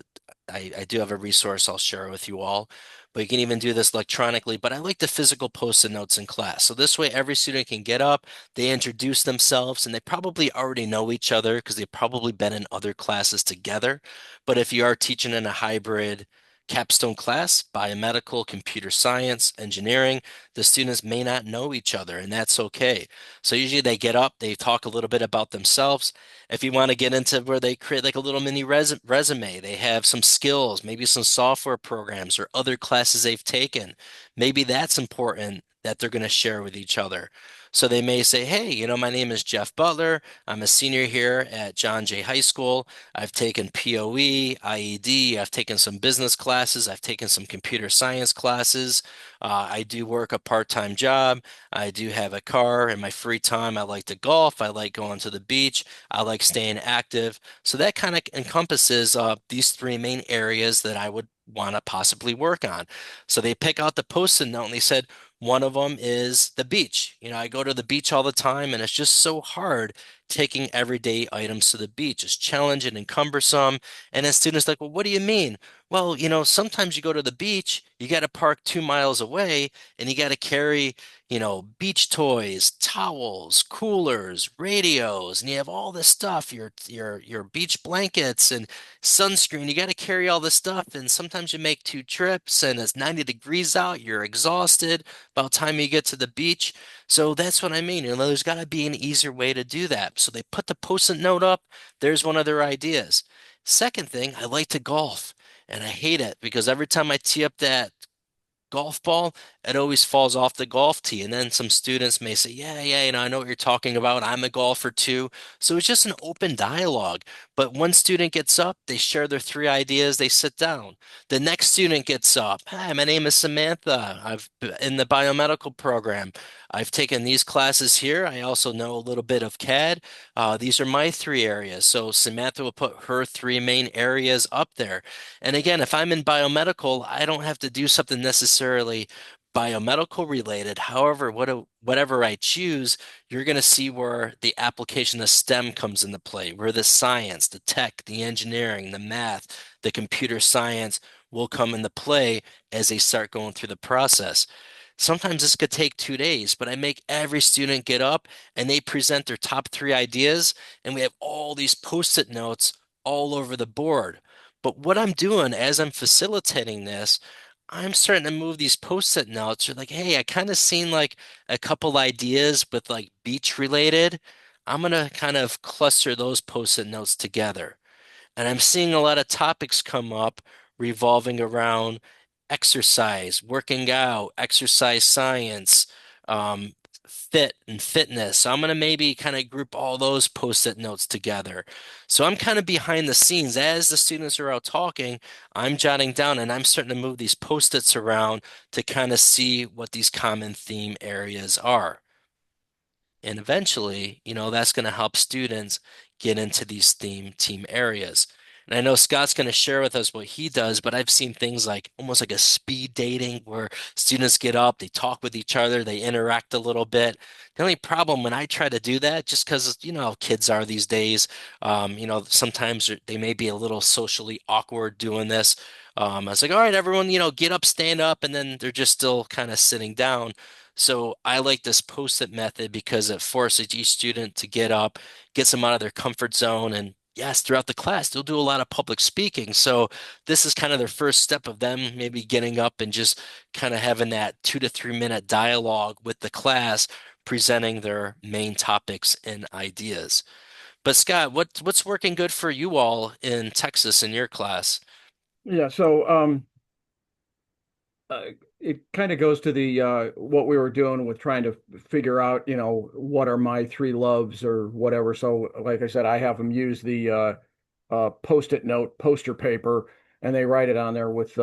I do have a resource I'll share with you all, but you can even do this electronically. But I like the physical post-it notes in class. So this way, every student can get up, they introduce themselves, and they probably already know each other because they've probably been in other classes together. But if you are teaching in a hybrid capstone class, biomedical, computer science, engineering, the students may not know each other, and that's okay. So usually they get up, they talk a little bit about themselves. If you want to get into where they create like a little mini resume, they have some skills, maybe some software programs or other classes they've taken. Maybe that's important that they're going to share with each other. So they may say, hey, my name is Jeff Butler. I'm a senior here at John Jay High School. I've taken POE, IED, I've taken some business classes, I've taken some computer science classes. I do work a part-time job. I do have a car. In my free time, I like to golf. I like going to the beach. I like staying active. So that kind of encompasses these three main areas that I would want to possibly work on. So they pick out the post-it note and they said, one of them is the beach. I go to the beach all the time and it's just so hard taking everyday items to the beach. It's challenging and cumbersome. And then students like, well, what do you mean? Well, sometimes you go to the beach, you got to park 2 miles away and you got to carry beach toys, towels, coolers, radios, and you have all this stuff, your beach blankets and sunscreen. You got to carry all this stuff, and sometimes you make two trips, and it's 90 degrees out. You're exhausted by the time you get to the beach. So that's what I mean. There's got to be an easier way to do that. So they put the post-it note up. There's one of their ideas. Second thing, I like to golf. And I hate it because every time I tee up that golf ball, it always falls off the golf tee. And then some students may say, yeah, yeah, I know what you're talking about. I'm a golfer too. So it's just an open dialogue. But one student gets up, they share their three ideas, they sit down. The next student gets up. Hi, my name is Samantha. In the biomedical program. I've taken these classes here. I also know a little bit of CAD. These are my three areas. So Samantha will put her three main areas up there. And again, if I'm in biomedical, I don't have to do something necessarily biomedical related. However, whatever I choose, you're going to see where the application of STEM comes into play, where the science, the tech, the engineering, the math, the computer science will come into play as they start going through the process. Sometimes this could take 2 days, but I make every student get up and they present their top three ideas, and we have all these post-it notes all over the board. But what I'm doing as I'm facilitating this, I'm starting to move these post-it notes. Or like, hey, I kind of seen like a couple ideas with like beach related. I'm gonna kind of cluster those post-it notes together. And I'm seeing a lot of topics come up revolving around exercise, working out, exercise science, um, fitness. So I'm going to maybe kind of group all those post-it notes together. So I'm kind of behind the scenes. As the students are out talking, I'm jotting down and I'm starting to move these post-its around to kind of see what these common theme areas are. And eventually, that's going to help students get into these team areas. And I know Scott's going to share with us what he does, but I've seen things like almost like a speed dating where students get up, they talk with each other, they interact a little bit. The only problem when I try to do that, just because how kids are these days, sometimes they may be a little socially awkward doing this. I was like, all right, everyone, get up, stand up, and then they're just still kind of sitting down. So I like this post-it method because it forces each student to get up, gets them out of their comfort zone, and yes, throughout the class, they'll do a lot of public speaking. So this is kind of their first step of them maybe getting up and just kind of having that 2 to 3 minute dialogue with the class, presenting their main topics and ideas. But Scott, what's working good for you all in Texas in your class? Yeah, so uh, it kind of goes to the what we were doing with trying to figure out, what are my three loves or whatever. So, like I said, I have them use the post-it note poster paper, and they write it on there with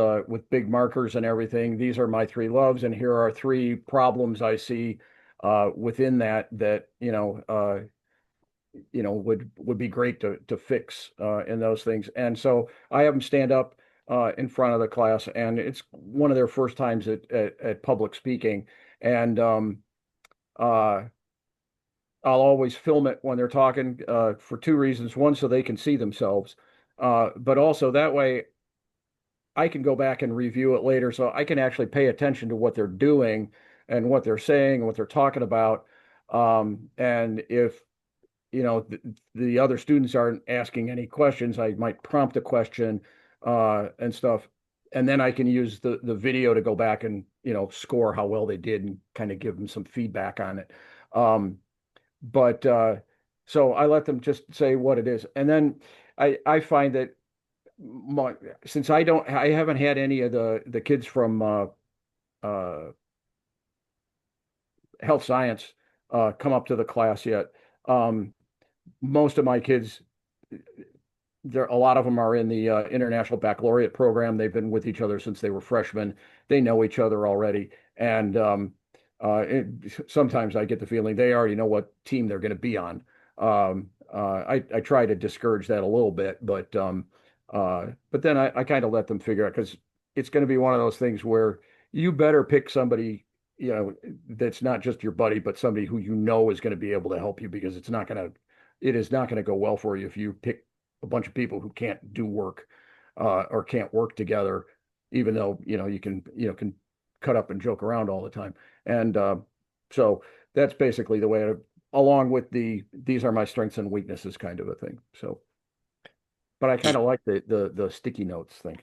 big markers and everything. These are my three loves, and here are three problems I see within that would be great to fix in those things. And so I have them stand up in front of the class, and it's one of their first times at public speaking. And uh, I'll always film it when they're talking for two reasons. One, so they can see themselves, but also that way. I can go back and review it later, so I can actually pay attention to what they're doing and what they're saying and what they're talking about. And if the other students aren't asking any questions, I might prompt a question and stuff, and then I can use the video to go back and score how well they did and kind of give them some feedback on it. But so I let them just say what it is, and then I find that my, since I haven't had any of the kids from uh, health science come up to the class yet. Um, most of my kids, there a lot of them are in the International Baccalaureate program. They've been with each other since they were freshmen. They know each other already, and sometimes I get the feeling they already know what team they're going to be on. I try to discourage that a little bit, but then I kind of let them figure out because it's going to be one of those things where you better pick somebody, that's not just your buddy, but somebody who is going to be able to help you because it is not going to go well for you if you pick a bunch of people who can't do work or can't work together, even though you can cut up and joke around all the time. And so that's basically the way, along with these are my strengths and weaknesses kind of a thing. So, but I kind of like the sticky notes thing.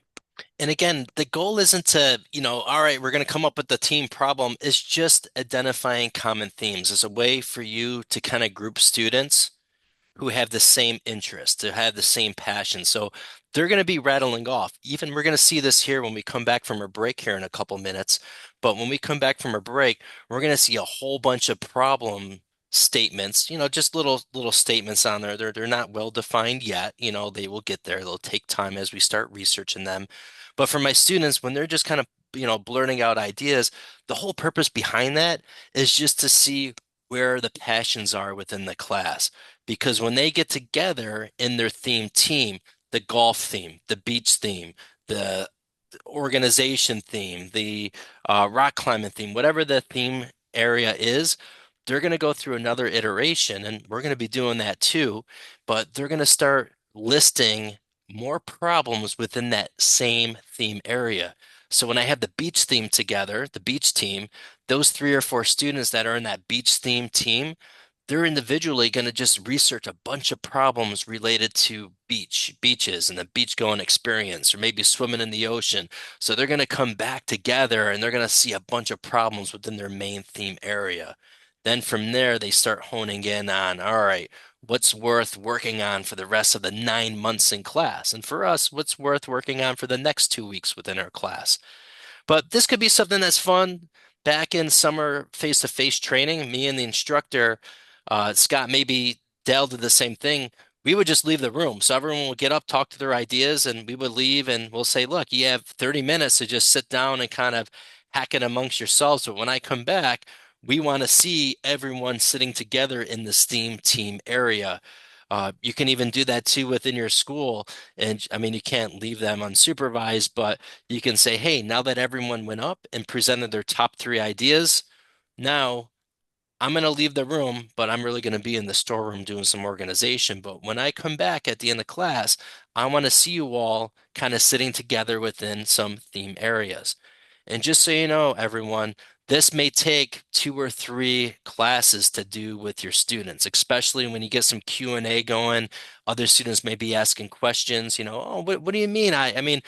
And again, the goal isn't to, all right, we're going to come up with the team problem. It's just identifying common themes as a way for you to kind of group students who have the same interest, to have the same passion. So they're going to be rattling off. Even we're going to see this here when we come back from our break here in a couple minutes. But when we come back from our break, we're going to see a whole bunch of problem statements, just little statements on there. They're not well defined yet. They will get there. They'll take time as we start researching them. But for my students, when they're just kind of, blurting out ideas, the whole purpose behind that is just to see where the passions are within the class. Because when they get together in their theme team, the golf theme, the beach theme, the organization theme, the rock climbing theme, whatever the theme area is, they're going to go through another iteration, and we're going to be doing that too. But they're going to start listing more problems within that same theme area. So when I have the beach theme together, the beach team, those 3 or 4 students that are in that beach theme team, they're individually going to just research a bunch of problems related to beaches and the beach going experience, or maybe swimming in the ocean. So they're going to come back together and they're going to see a bunch of problems within their main theme area. Then from there, they start honing in on, all right, what's worth working on for the rest of the 9 months in class? And for us, what's worth working on for the next 2 weeks within our class? But this could be something that's fun. Back in summer face-to-face training, me and the instructor, Scott, maybe Dale did the same thing. We would just leave the room. So everyone would get up, talk to their ideas, and we would leave and we'll say, look, you have 30 minutes to just sit down and kind of hack it amongst yourselves. But when I come back, we want to see everyone sitting together in the STEAM team area. You can even do that too within your school. And I mean, you can't leave them unsupervised, but you can say, hey, now that everyone went up and presented their top 3 ideas, now I'm going to leave the room, but I'm really going to be in the storeroom doing some organization. But when I come back at the end of class, I want to see you all kind of sitting together within some theme areas. And just so you know, everyone, this may take 2 or 3 classes to do with your students, especially when you get some Q&A going. Other students may be asking questions, oh, what do you mean? I mean,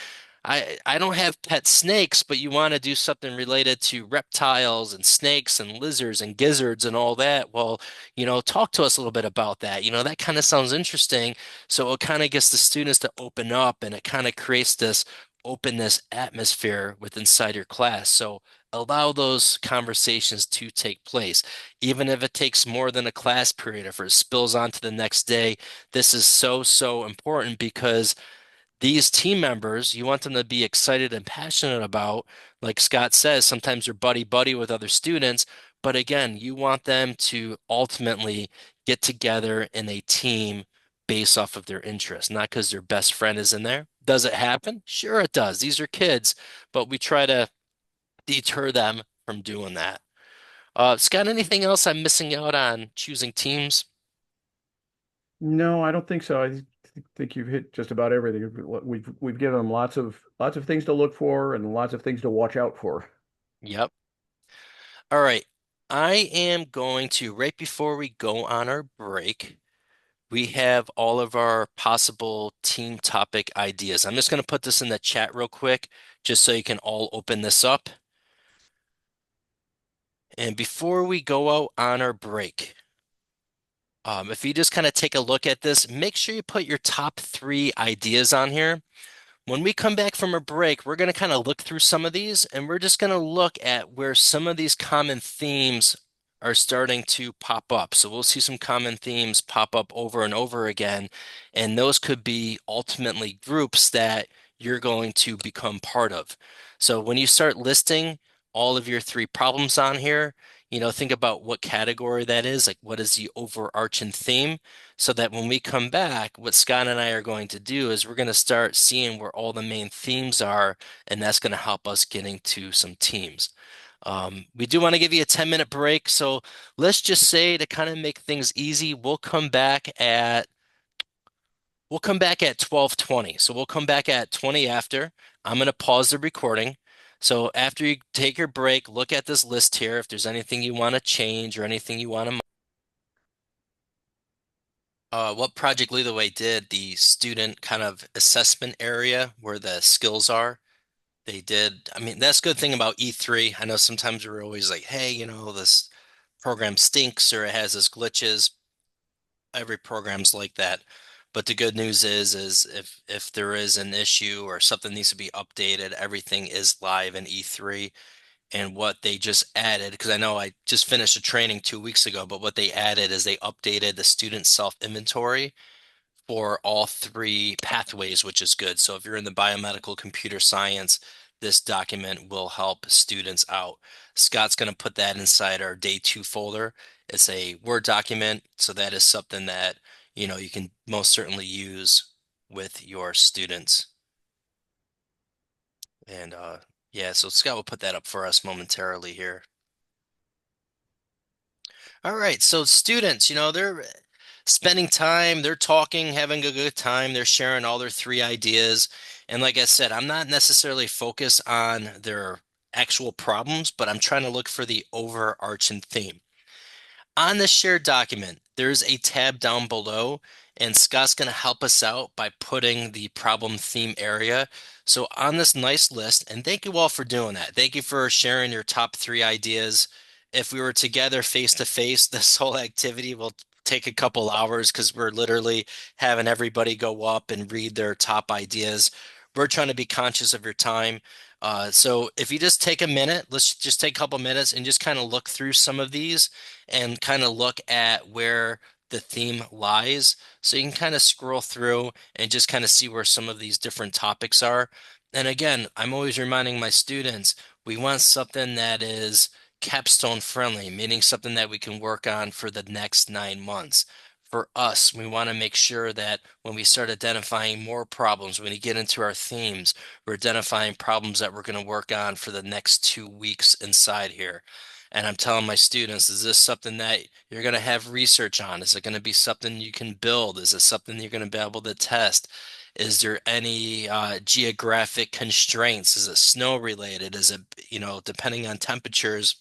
I don't have pet snakes, but you want to do something related to reptiles and snakes and lizards and gizzards and all that. Well, talk to us a little bit about that. That kind of sounds interesting. So it kind of gets the students to open up and it kind of creates this openness atmosphere with inside your class. So allow those conversations to take place. Even if it takes more than a class period, if it spills onto the next day, this is so, so important because these team members, you want them to be excited and passionate about, like Scott says, sometimes they're buddy buddy with other students, but again, you want them to ultimately get together in a team based off of their interests, not because their best friend is in there. Does it happen? Sure, it does. These are kids, but we try to deter them from doing that. Scott, anything else I'm missing out on choosing teams? No, I don't think so. think you've hit just about everything. We've given them lots of things to look for and lots of things to watch out for. Yep. All right. I am going to, right before we go on our break, we have all of our possible team topic ideas. I'm just going to put this in the chat real quick, just so you can all open this up. And before we go out on our break, if you just kind of take a look at this, make sure you put your top three ideas on here. When we come back from a break, we're going to kind of look through some of these and we're just going to look at where some of these common themes are starting to pop up. So we'll see some common themes pop up over and over again. And those could be ultimately groups that you're going to become part of. So when you start listing all of your three problems on here, think about what category that is, like what is the overarching theme, so that when we come back, what Scott and I are going to do is we're going to start seeing where all the main themes are, and that's going to help us getting to some teams. We do want to give you a 10-minute break, so let's just say to kind of make things easy, we'll come back at 12:20. So we'll come back at 20 after. I'm going to pause the recording. So after you take your break, look at this list here. If there's anything you want to change or anything you want to what Project Lead the Way did, the student kind of assessment area where the skills are, they did. I mean, that's a good thing about E3. I know sometimes we're always like, hey, this program stinks or it has its glitches. Every program's like that. But the good news is if there is an issue or something needs to be updated, everything is live in E3. And what they just added, because I know I just finished a training 2 weeks ago, but what they added is they updated the student self-inventory for all three pathways, which is good. So if you're in the biomedical computer science, this document will help students out. Scott's going to put that inside our day two folder. It's a Word document, so that is something that, you can most certainly use with your students. And yeah, so Scott will put that up for us momentarily here. All right, so students, they're spending time, they're talking, having a good time, they're sharing all their three ideas. And like I said, I'm not necessarily focused on their actual problems, but I'm trying to look for the overarching theme. On the shared document, there's a tab down below, and Scott's going to help us out by putting the problem theme area. So on this nice list, and thank you all for doing that. Thank you for sharing your top three ideas. If we were together face to face, this whole activity will take a couple hours because we're literally having everybody go up and read their top ideas. We're trying to be conscious of your time. So if you just take a minute, let's just take a couple minutes and just kind of look through some of these and kind of look at where the theme lies. So you can kind of scroll through and just kind of see where some of these different topics are. And again, I'm always reminding my students, we want something that is capstone friendly, meaning something that we can work on for the next 9 months. For us, we want to make sure that when we start identifying more problems, when we get into our themes, we're identifying problems that we're going to work on for the next 2 weeks inside here. And I'm telling my students, is this something that you're going to have research on? Is it going to be something you can build? Is it something you're going to be able to test? Is there any geographic constraints? Is it snow related? Is it, depending on temperatures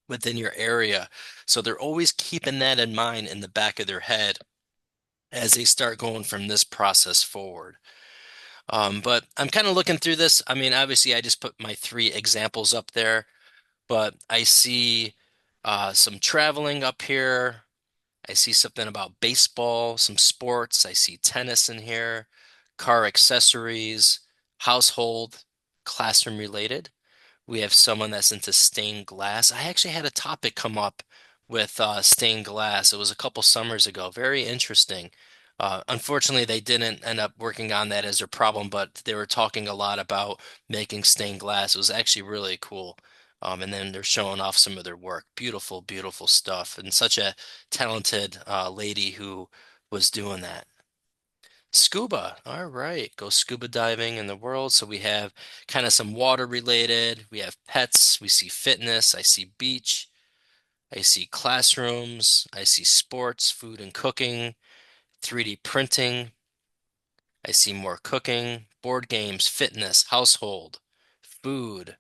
within your area? So they're always keeping that in mind in the back of their head as they start going from this process forward. But I'm kind of looking through this. I mean, obviously, I just put my three examples up there, but I see some traveling up here. I see something about baseball, some sports. I see tennis in here, car accessories, household, classroom related. We have someone that's into stained glass. I actually had a topic come up with stained glass. It was a couple summers ago. Very interesting. Unfortunately, they didn't end up working on that as their problem, but they were talking a lot about making stained glass. It was actually really cool. And then they're showing off some of their work. Beautiful, beautiful stuff. And such a talented lady who was doing that. Scuba. All right. Go scuba diving in the world. So we have kind of some water related. We have pets. We see fitness. I see beach. I see classrooms. I see sports, food and cooking, 3D printing. I see more cooking, board games, fitness, household, food,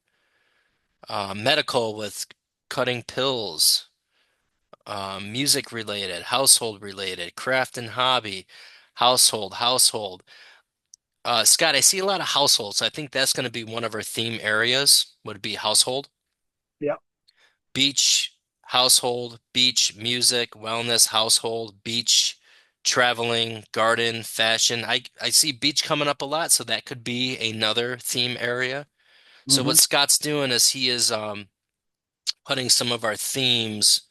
medical with cutting pills, music related, household related, craft and hobby, household. Scott, I see a lot of households. I think that's going to be one of our theme areas, would be household. Yep. Beach, household, beach, music, wellness, household, beach, traveling, garden, fashion. I see beach coming up a lot, so that could be another theme area. So what Hmm. Scott's doing is he is putting some of our themes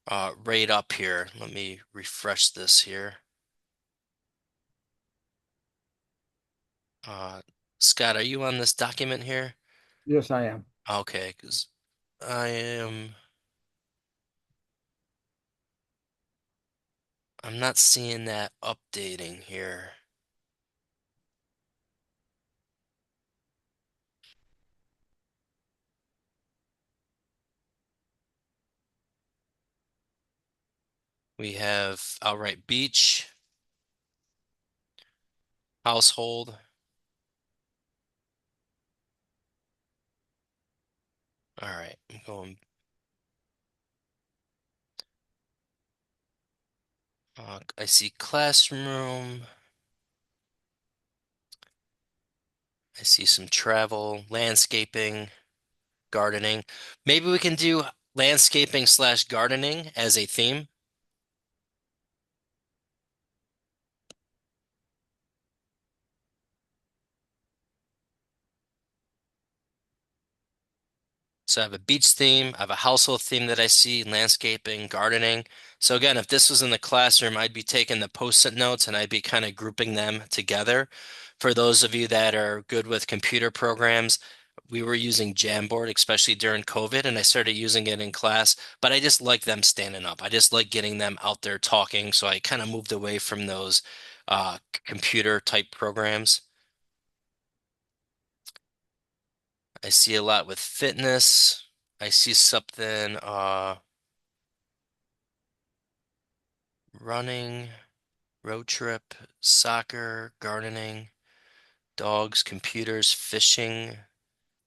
right up here. Let me refresh this here. Uh, Scott, are you on this document here? Yes, I am. Okay, because I am. I'm not seeing that updating here. We have outright beach, household. All right, I'm going. I see classroom. I see some travel, landscaping, gardening. Maybe we can do landscaping slash gardening as a theme. So I have a beach theme, I have a household theme that I see, landscaping, gardening. So again, if this was in the classroom, I'd be taking the post-it notes and I'd be kind of grouping them together. For those of you that are good with computer programs, we were using Jamboard, especially during COVID, and I started using it in class, but I just like them standing up. I just like getting them out there talking. So I kind of moved away from those computer type programs. I see a lot with fitness. I see something running, road trip, soccer, gardening, dogs, computers, fishing,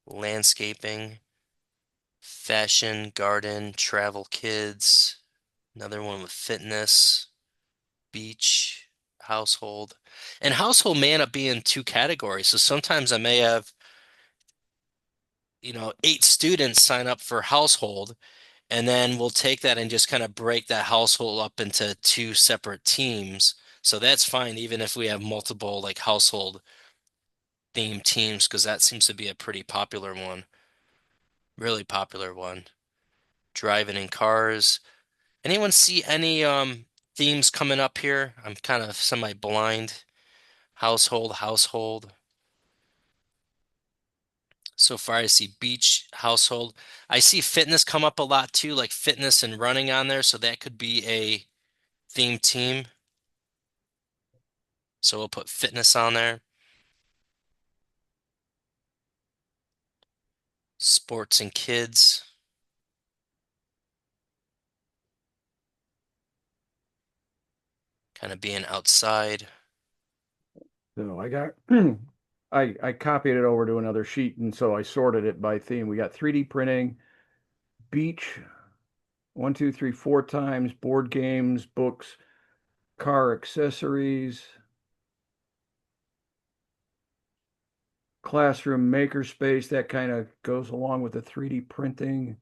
landscaping, fashion, garden, travel, kids. Another one with fitness, beach, household. And household may end up being two categories. So sometimes I may have, 8 students sign up for household. And then we'll take that and just kind of break that household up into two separate teams. So that's fine, even if we have multiple like household themed teams, because that seems to be a pretty popular one, really popular one. Driving in cars. Anyone see any themes coming up here? I'm kind of semi-blind. Household. So far, I see beach, household. I see fitness come up a lot too, like fitness and running on there. So that could be a theme team. So we'll put fitness on there. Sports and kids, kind of being outside. So I got I copied it over to another sheet, and so I sorted it by theme. We got 3D printing, beach, one, two, three, four times, board games, books, car accessories, classroom makerspace. That kind of goes along with the 3D printing.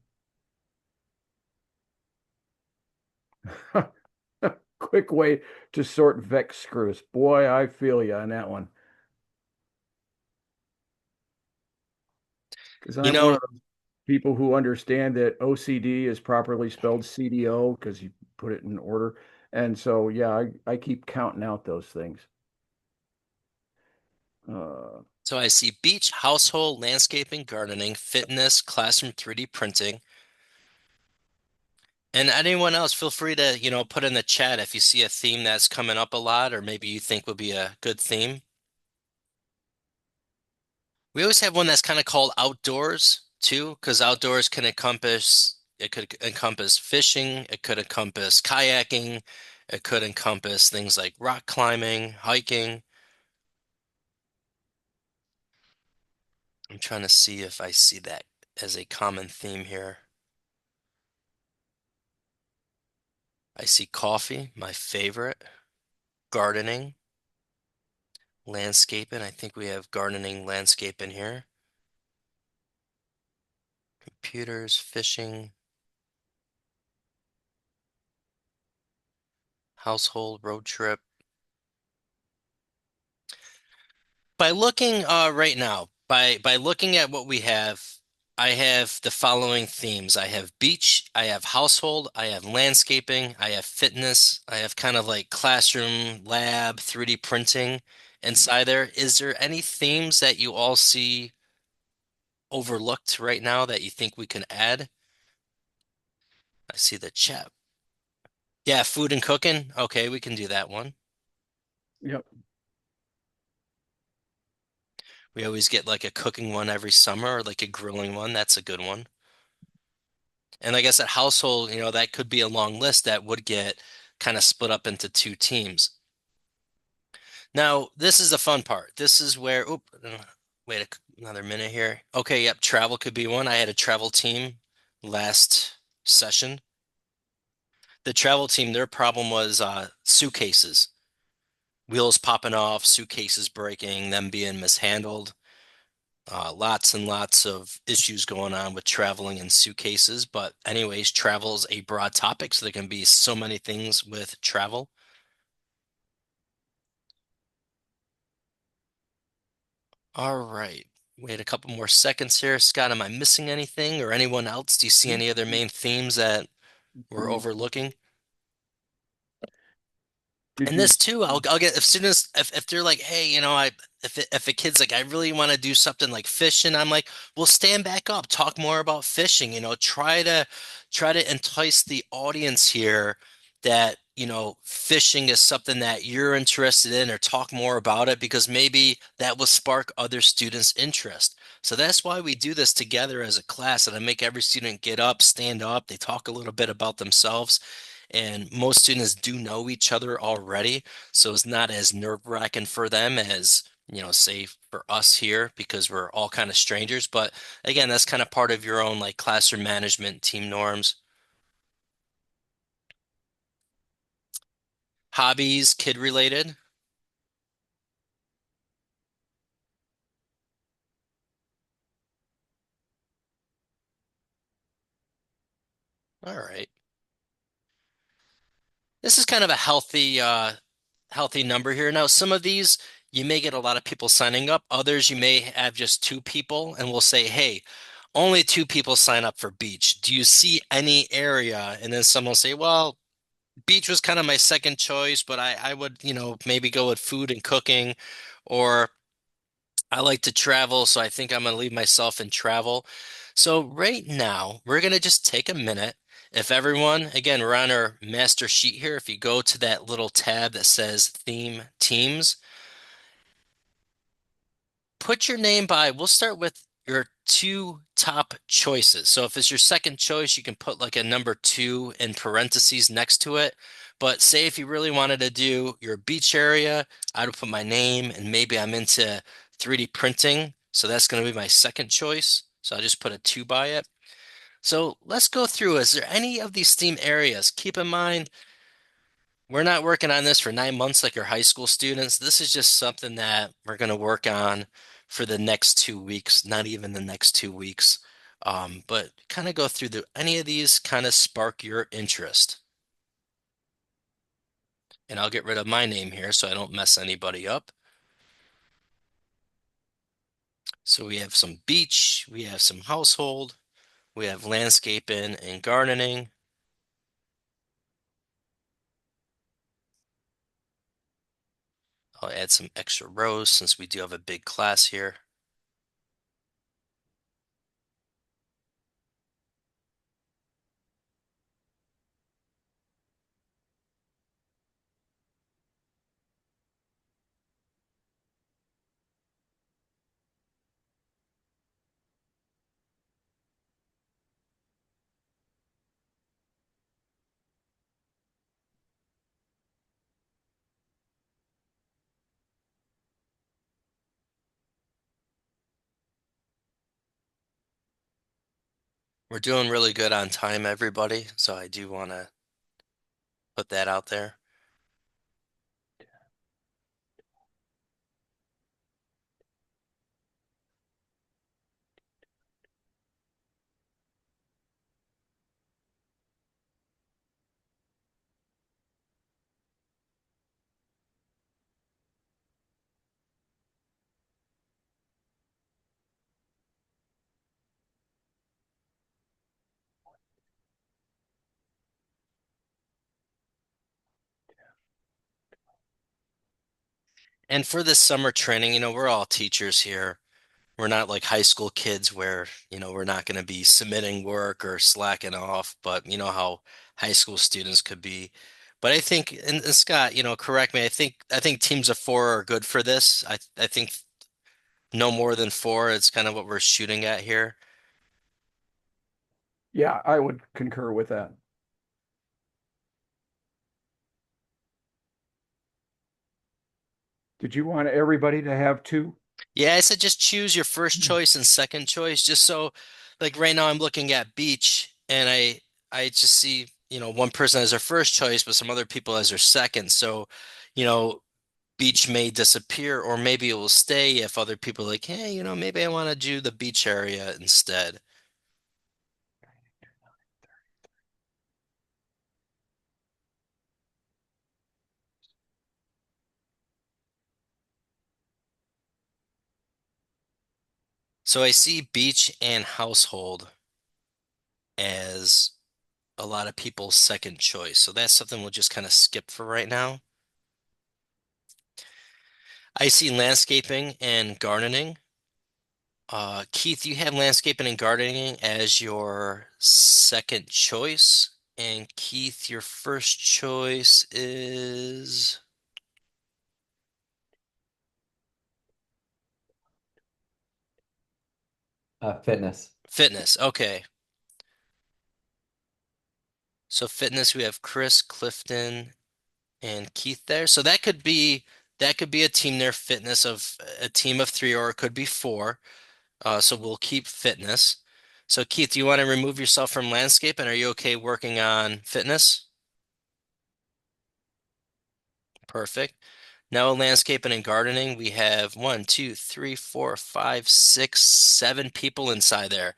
Quick way to sort Vex screws. Boy, I feel you on that one. Because You I'm one know, of those people who understand that OCD is properly spelled CDO because you put it in order. And so, yeah, I keep counting out those things. Uh, so I see beach, household, landscaping, gardening, fitness, classroom 3D printing. And anyone else, feel free to, put in the chat if you see a theme that's coming up a lot or maybe you think would be a good theme. We always have one that's kind of called outdoors too, because outdoors can encompass, it could encompass fishing, it could encompass kayaking, it could encompass things like rock climbing, hiking. I'm trying to see if I see that as a common theme here. I see coffee, my favorite, gardening, landscaping. I think we have gardening, landscape in here. Computers, fishing, household, road trip. By looking right now, by looking at what we have, I have the following themes. I have beach, I have household, I have landscaping, I have fitness, I have kind of like classroom, lab, 3D printing inside there. Is there any themes that you all see overlooked right now that you think we can add? I see the chat. Yeah, food and cooking. Okay, we can do that one. Yep. We always get like a cooking one every summer or like a grilling one. That's a good one. And like I said, household, that could be a long list that would get kind of split up into two teams. Now, this is the fun part. This is where, wait another minute here. Okay, yep, travel could be one. I had a travel team last session. The travel team, their problem was suitcases, wheels popping off, suitcases breaking, them being mishandled. Lots and lots of issues going on with traveling in suitcases. But anyways, travel is a broad topic, so there can be so many things with travel. All right. Wait a couple more seconds here. Scott, am I missing anything or anyone else? Do you see any other main themes that we're Mm. overlooking? Did And you? this too, I'll get as soon as if they're like, hey, if a kid's like, I really want to do something like fishing, I'm like, well, stand back up, talk more about fishing. Try to entice the audience here that fishing is something that you're interested in, or talk more about it because maybe that will spark other students' interest. So that's why we do this together as a class, and I make every student get up, stand up, they talk a little bit about themselves. And most students do know each other already, so it's not as nerve-wracking for them as, say for us here because we're all kind of strangers. But again, that's kind of part of your own like classroom management team norms. Hobbies, kid related. All right. This is kind of a healthy number here. Now, some of these you may get a lot of people signing up. Others you may have just two people, and we'll say, hey, only two people sign up for beach. Do you see any area? And then someone will say, well, beach was kind of my second choice, but I would, maybe go with food and cooking, or I like to travel, so I think I'm gonna leave myself in travel. So right now, we're gonna just take a minute. If everyone, again, we're on our master sheet here. If you go to that little tab that says theme teams, put your name by, we'll start with your two top choices. So if it's your second choice, you can put like a number two in parentheses next to it. But say if you really wanted to do your beach area, I would put my name, and maybe I'm into 3D printing. So that's going to be my second choice. So I just put a two by it. So let's go through. Is there any of these theme areas? Keep in mind, we're not working on this for 9 months like our high school students. This is just something that we're going to work on for the next 2 weeks, not even the next 2 weeks. But kind of go through any of these kind of spark your interest. And I'll get rid of my name here so I don't mess anybody up. So we have some beach, we have some household, we have landscaping and gardening. I'll add some extra rows since we do have a big class here. We're doing really good on time, everybody. So I do want to put that out there. And for this summer training, we're all teachers here. We're not like high school kids where, we're not going to be submitting work or slacking off, but you know how high school students could be. But I think, and Scott, correct me. I think teams of four are good for this. I think no more than four. It's kind of what we're shooting at here. Yeah, I would concur with that. Did you want everybody to have two? Yeah, I said just choose your first choice and second choice, just so like right now I'm looking at beach and I just see, one person as their first choice, but some other people as their second. So, you know, beach may disappear or maybe it will stay if other people are like, hey, maybe I want to do the beach area instead. So I see beach and household as a lot of people's second choice. So that's something we'll just kind of skip for right now. I see landscaping and gardening. Keith, you have landscaping and gardening as your second choice. And Keith, your first choice is Fitness. fitness. Okay. So fitness, we have Chris, Clifton, and Keith there. So that could be a team there, fitness of a team of three, or it could be four. So we'll keep fitness. So Keith, do you want to remove yourself from landscape and are you okay working on fitness? Perfect. Now landscaping and gardening, we have one, two, three, four, five, six, seven people inside there.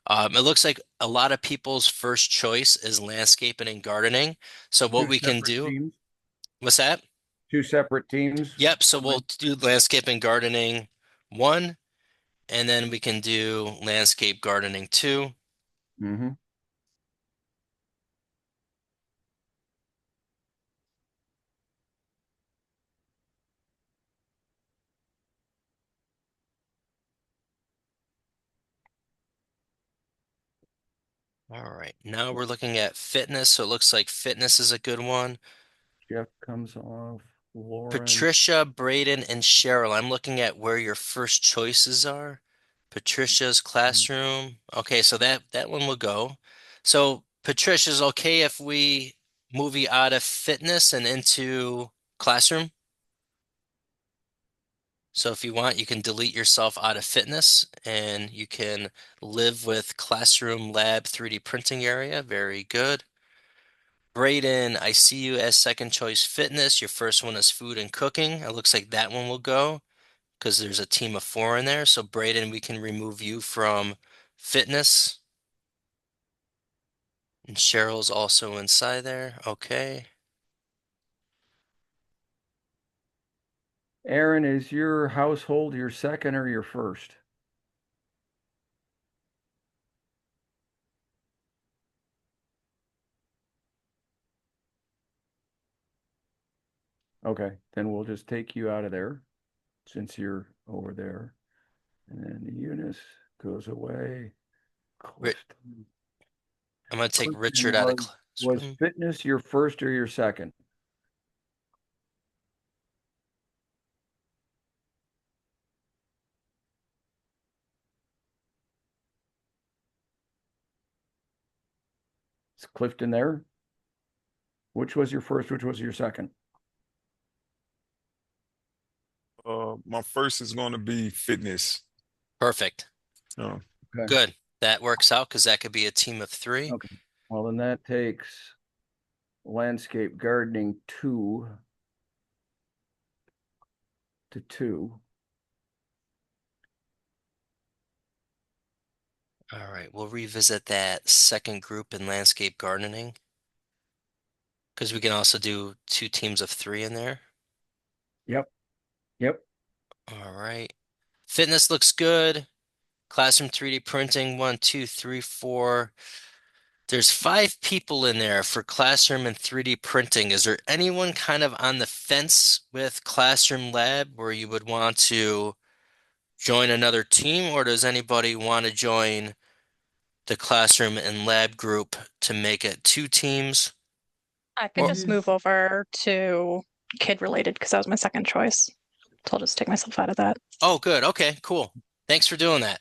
It looks like a lot of people's first choice is landscaping and gardening. So what Two we can separate do, teams? what's that? Two separate teams? Yep, so we'll do landscape and gardening one, and then we can do landscape gardening two. Mm-hmm. All right, now we're looking at fitness, so it looks like fitness is a good one. Jeff comes off. Lauren. Patricia, Braden, and Cheryl. I'm looking at where your first choices are. Patricia's classroom. Okay, so that one will go. So Patricia's okay if we move you out of fitness and into classroom. So if you want, you can delete yourself out of fitness and you can live with classroom lab 3D printing area. Very good. Braden, I see you as second choice fitness. Your first one is food and cooking. It looks like that one will go because there's a team of four in there. So Braden, we can remove you from fitness. And Cheryl's also inside there. Okay. Aaron, is your household your second or your first? Okay, then we'll just take you out of there since you're over there. And then Eunice goes away. Ri- Clifton. I'm going to take Clifton Richard out of was classroom. fitness your first or your second? Is Clifton there? Which was your first? Which was your second? My first is going to be fitness. Perfect. Uh, Okay. Good. That works out because that could be a team of three. Okay. Well, then that takes landscape gardening 2 to 2. All right, we'll revisit that second group in landscape gardening because we can also do two teams of three in there. Yep. Yep. All right. Fitness looks good. Classroom 3D printing, one, two, three, four. There's five people in there for classroom and 3D printing. Is there anyone kind of on the fence with classroom lab where you would want to join another team, or does anybody want to join the classroom and lab group to make it two teams? I could Well, just move over to kid related because that was my second choice. So I'll just take myself out of that. Oh, good. Okay, cool. Thanks for doing that.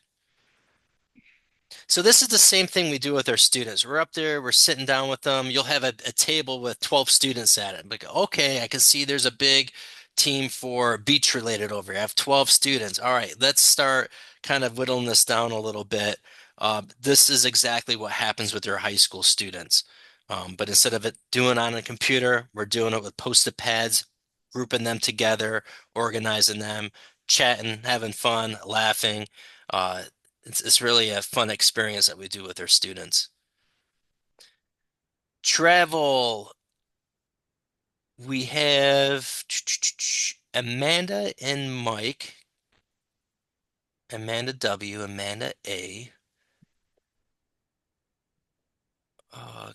So this is the same thing we do with our students. We're up there, we're sitting down with them. You'll have a table with 12 students at it. Like, okay, I can see there's a big team for beach related over here. I have 12 students. All right, let's start kind of whittling this down a little bit. This is exactly what happens with your high school students. But instead of it doing on a computer, we're doing it with post-it pads, grouping them together, organizing them, chatting, having fun, laughing. Uh, it's really a fun experience that we do with our students. Travel, we have Amanda and Mike, Amanda W, Amanda A. Uh,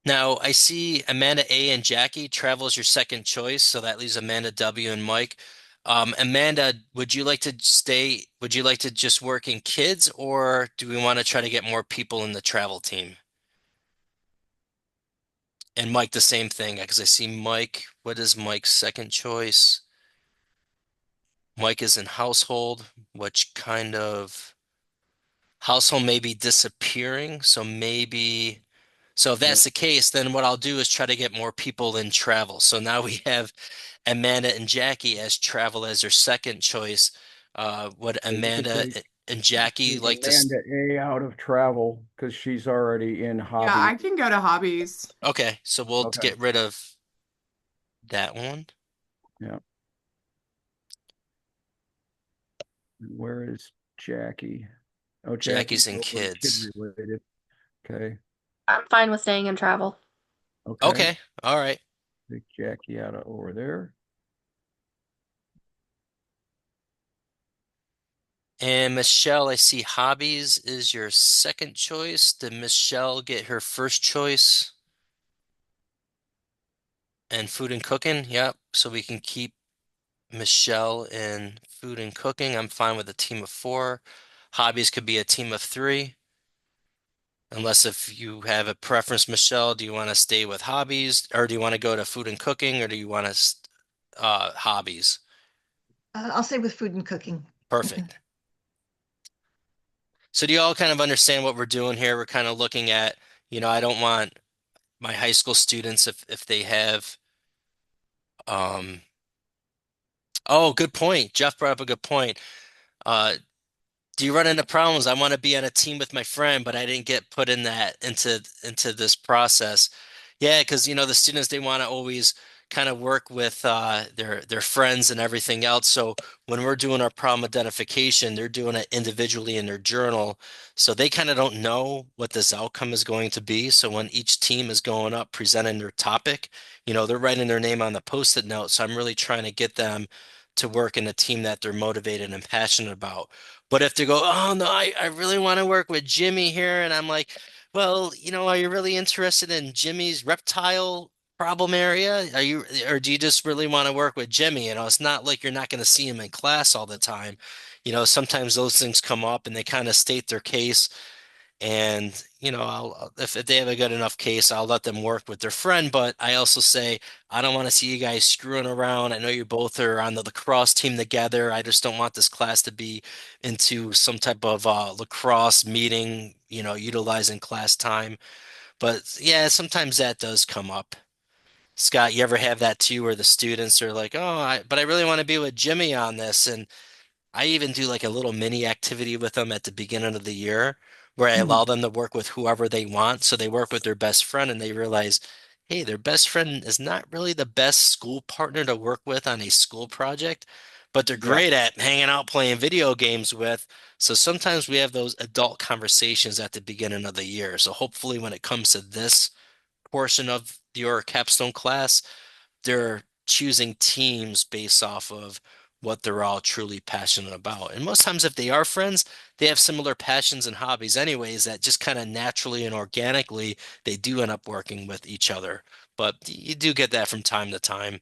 Now I see Amanda A and Jackie travel is your second choice, so that leaves Amanda W and Mike. Amanda, would you like to stay? Would you like to just work in kids, or do we want to try to get more people in the travel team? And Mike, the same thing, because I see Mike. What is Mike's second choice? Mike is in household, which kind of household may be disappearing. So if yep. that's the case, then what I'll do is try to get more people in travel. So now we have Amanda and Jackie as travel as their second choice. Would So you could Amanda take and Jackie take like to? Amanda A out of travel because she's already in Yeah, hobby. I can go to hobbies. Okay, so we'll Okay. get rid of that one. Yeah. Where is Jackie? Oh, Jackie's Jackie's in over in kid kids. related. Okay. I'm fine with staying in travel. Okay. Okay, all right. Take Jackie out of over there. And Michelle, I see hobbies is your second choice. Did Michelle get her first choice? And food and cooking? Yep. So we can keep Michelle in food and cooking. I'm fine with a team of four. Hobbies could be a team of three. Unless if you have a preference, Michelle, do you want to stay with hobbies or do you want to go to food and cooking or do you want to hobbies? I'll say with food and cooking. Perfect. So do you all kind of understand what we're doing here? We're kind of looking at, I don't want my high school students if they have um oh, good point. Jeff brought up a good point. Uh do you run into problems? I want to be on a team with my friend, but I didn't get put in that into this process. Yeah, because the students they want to always kind of work with their friends and everything else. So when we're doing our problem identification, they're doing it individually in their journal. So they kind of don't know what this outcome is going to be. So when each team is going up presenting their topic, they're writing their name on the post-it note. So I'm really trying to get them to work in a team that they're motivated and passionate about. But if they go, oh no, I really want to work with Jimmy here, and I'm like, well, are you really interested in Jimmy's reptile problem area? Or do you just really want to work with Jimmy? It's not like you're not going to see him in class all the time. Sometimes those things come up and they kind of state their case. And, if they have a good enough case, I'll let them work with their friend. But I also say, I don't want to see you guys screwing around. I know you both are on the lacrosse team together. I just don't want this class to be into some type of lacrosse meeting, utilizing class time. But yeah, sometimes that does come up. Scott, you ever have that too, where the students are like, "Oh, but I really want to be with Jimmy on this," and I even do like a little mini activity with them at the beginning of the year where I Mhm. allow them to work with whoever they want. So they work with their best friend and they realize, hey, their best friend is not really the best school partner to work with on a school project, but they're Yeah. great at hanging out playing video games with. So sometimes we have those adult conversations at the beginning of the year. So hopefully when it comes to this portion of your capstone class, they're choosing teams based off of what they're all truly passionate about. And most times, if they are friends, they have similar passions and hobbies, anyways, that just kind of naturally and organically they do end up working with each other. But you do get that from time to time.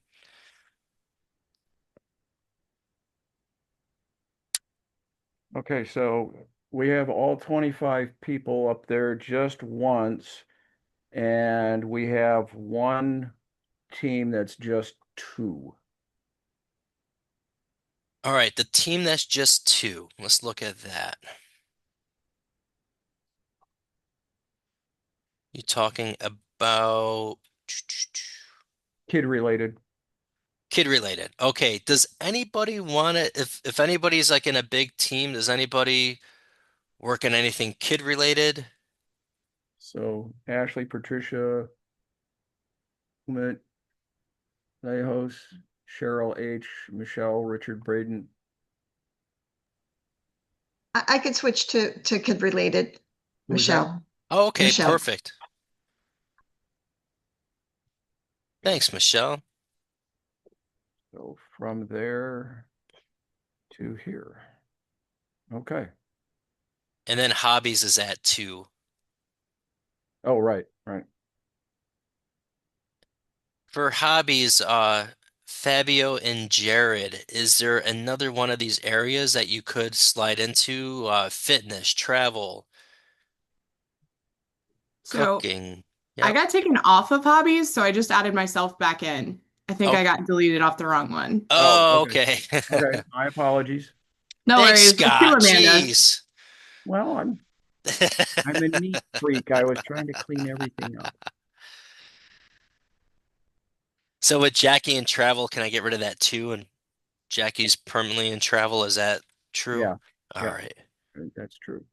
Okay, so we have all 25 people up there just once, and we have one team that's just two. All right, the team that's just two. Let's look at that. You talking about Kid related. kid related? Okay, does anybody want to, if anybody's like in a big team, does anybody work in anything kid related? So Ashley, Patricia, Umit, Lejos, Cheryl H, Michelle, Richard Braden. I could switch to kid related. Who's that? Michelle. Oh, okay, Michelle. perfect. Thanks, Michelle. So from there to here. Okay. And then hobbies is at two. Oh, right, right. For hobbies, Fabio and Jared, is there another one of these areas that you could slide into? Fitness, travel, So cooking. I Yep. got taken off of hobbies, so I just added myself back in. I think Oh, I got deleted off the wrong one. Oh, oh, okay. okay. Okay. My apologies. No Thanks, worries. It's you, Scott. Amanda. Jeez. Well, I'm a neat freak. I was trying to clean everything up. So with Jackie and travel, can I get rid of that too? And Jackie's permanently in travel, is that true? Yeah, All yeah, right. that's true.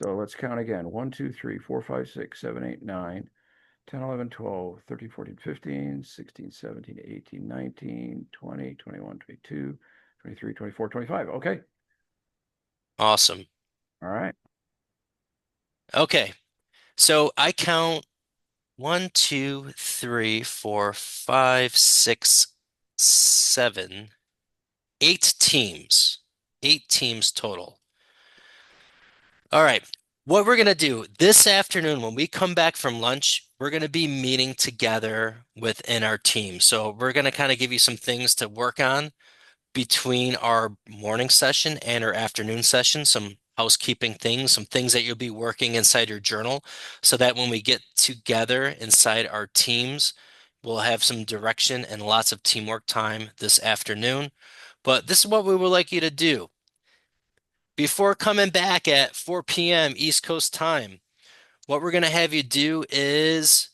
So let's count again. 1, 2, 3, 4, 5, 6, 7, 8, 9, 10, 11, 12, 13, 14, 15, 16, 17, 18, 19, 20, 21, 22, 23, 24, 25. Okay. Awesome. All right. Okay. So I count 1, 2, 3, 4, 5, 6, 7, 8 teams. 8 teams total. All right. What we're going to do this afternoon when we come back from lunch, we're going to be meeting together within our team. So we're going to kind of give you some things to work on between our morning session and our afternoon session, some housekeeping things, some things that you'll be working inside your journal so that when we get together inside our teams, we'll have some direction and lots of teamwork time this afternoon. But this is what we would like you to do. Before coming back at 4 p.m. East Coast time, what we're going to have you do is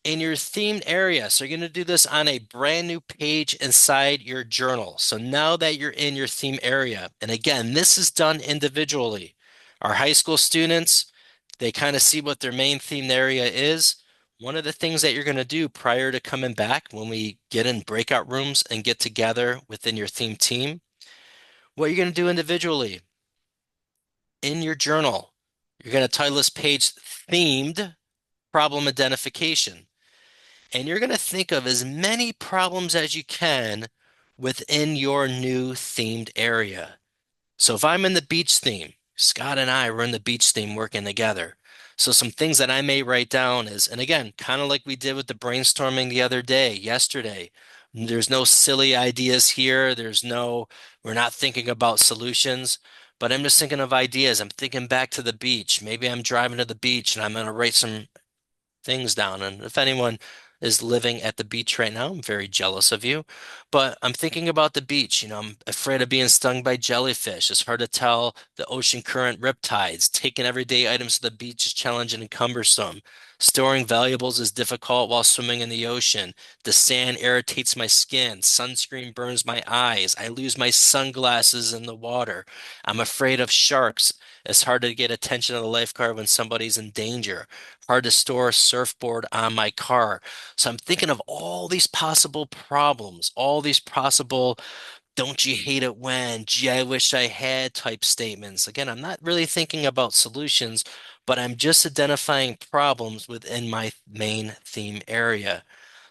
in your themed area. So you're going to do this on a brand new page inside your journal. So now that you're in your theme area, and again, this is done individually. Our high school students, they kind of see what their main themed area is. One of the things that you're going to do prior to coming back when we get in breakout rooms and get together within your theme team, what you're going to do individually in your journal, you're going to title this page themed problem identification. And you're going to think of as many problems as you can within your new themed area. So if I'm in the beach theme, Scott and I were in the beach theme working together. So some things that I may write down is, and again, kind of like we did with the brainstorming the other day, yesterday, there's no silly ideas here. We're not thinking about solutions, but I'm just thinking of ideas. I'm thinking back to the beach. Maybe I'm driving to the beach and I'm going to write some things down. And if anyone is living at the beach right now, I'm very jealous of you. But I'm thinking about the beach. I'm afraid of being stung by jellyfish. It's hard to tell the ocean current riptides. Taking everyday items to the beach is challenging and cumbersome. Storing valuables is difficult while swimming in the ocean. The sand irritates my skin. Sunscreen burns my eyes. I lose my sunglasses in the water. I'm afraid of sharks. It's hard to get attention of the lifeguard when somebody's in danger. Hard to store a surfboard on my car. So I'm thinking of all these possible problems, all these possible don't you hate it when, gee, I wish I had type statements. Again, I'm not really thinking about solutions, but I'm just identifying problems within my main theme area.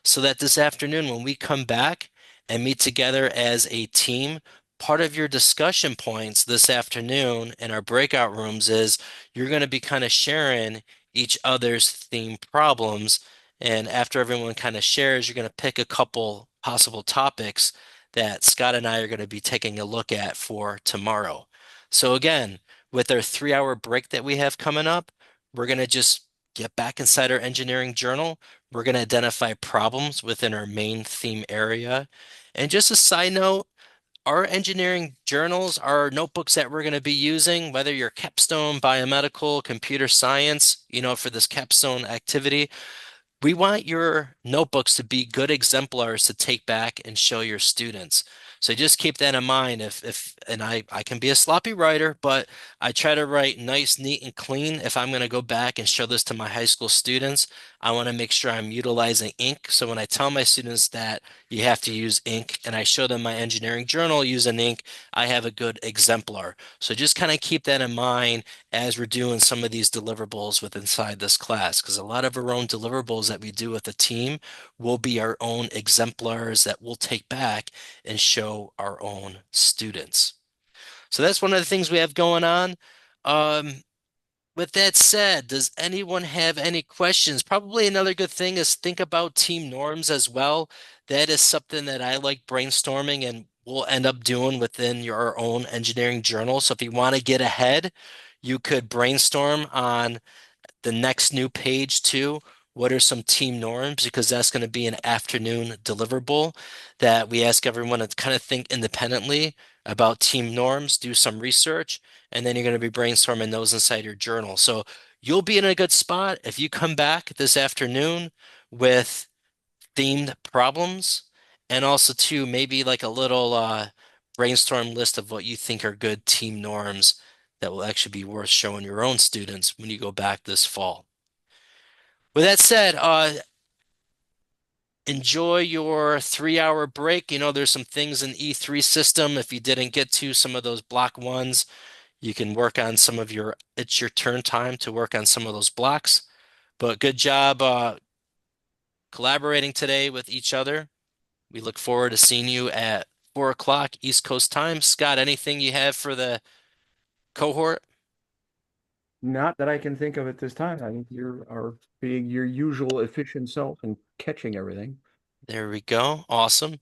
So that this afternoon, when we come back and meet together as a team, part of your discussion points this afternoon in our breakout rooms is you're going to be kind of sharing each other's theme problems. And after everyone kind of shares, you're going to pick a couple possible topics that Scott and I are going to be taking a look at for tomorrow. So again, with our 3 hour break that we have coming up, we're going to just get back inside our engineering journal. We're going to identify problems within our main theme area. And just a side note, our engineering journals are notebooks that we're going to be using, whether you're capstone, biomedical, computer science, for this capstone activity. We want your notebooks to be good exemplars to take back and show your students. So just keep that in mind. And I can be a sloppy writer, but I try to write nice, neat, and clean. If I'm going to go back and show this to my high school students, I want to make sure I'm utilizing ink. So when I tell my students that you have to use ink and I show them my engineering journal using ink, I have a good exemplar. So just kind of keep that in mind as we're doing some of these deliverables with inside this class, because a lot of our own deliverables that we do with the team will be our own exemplars that we'll take back and show our own students. So that's one of the things we have going on. With that said, does anyone have any questions? Probably another good thing is think about team norms as well. That is something that I like brainstorming and we'll end up doing within your own engineering journal. So if you want to get ahead, you could brainstorm on the next new page too. What are some team norms? Because that's going to be an afternoon deliverable that we ask everyone to kind of think independently about team norms, do some research, and then you're going to be brainstorming those inside your journal. So you'll be in a good spot if you come back this afternoon with themed problems and also too maybe like a little brainstorm list of what you think are good team norms that will actually be worth showing your own students when you go back this fall. With that said, enjoy your 3 hour break. There's some things in E3 system. If you didn't get to some of those block ones, you can work on it's your turn time to work on some of those blocks. But good job collaborating today with each other. We look forward to seeing you at 4 o'clock East Coast time. Scott, anything you have for the cohort? Not that I can think of at this time. I think you are being your usual efficient self and catching everything. There we go. Awesome.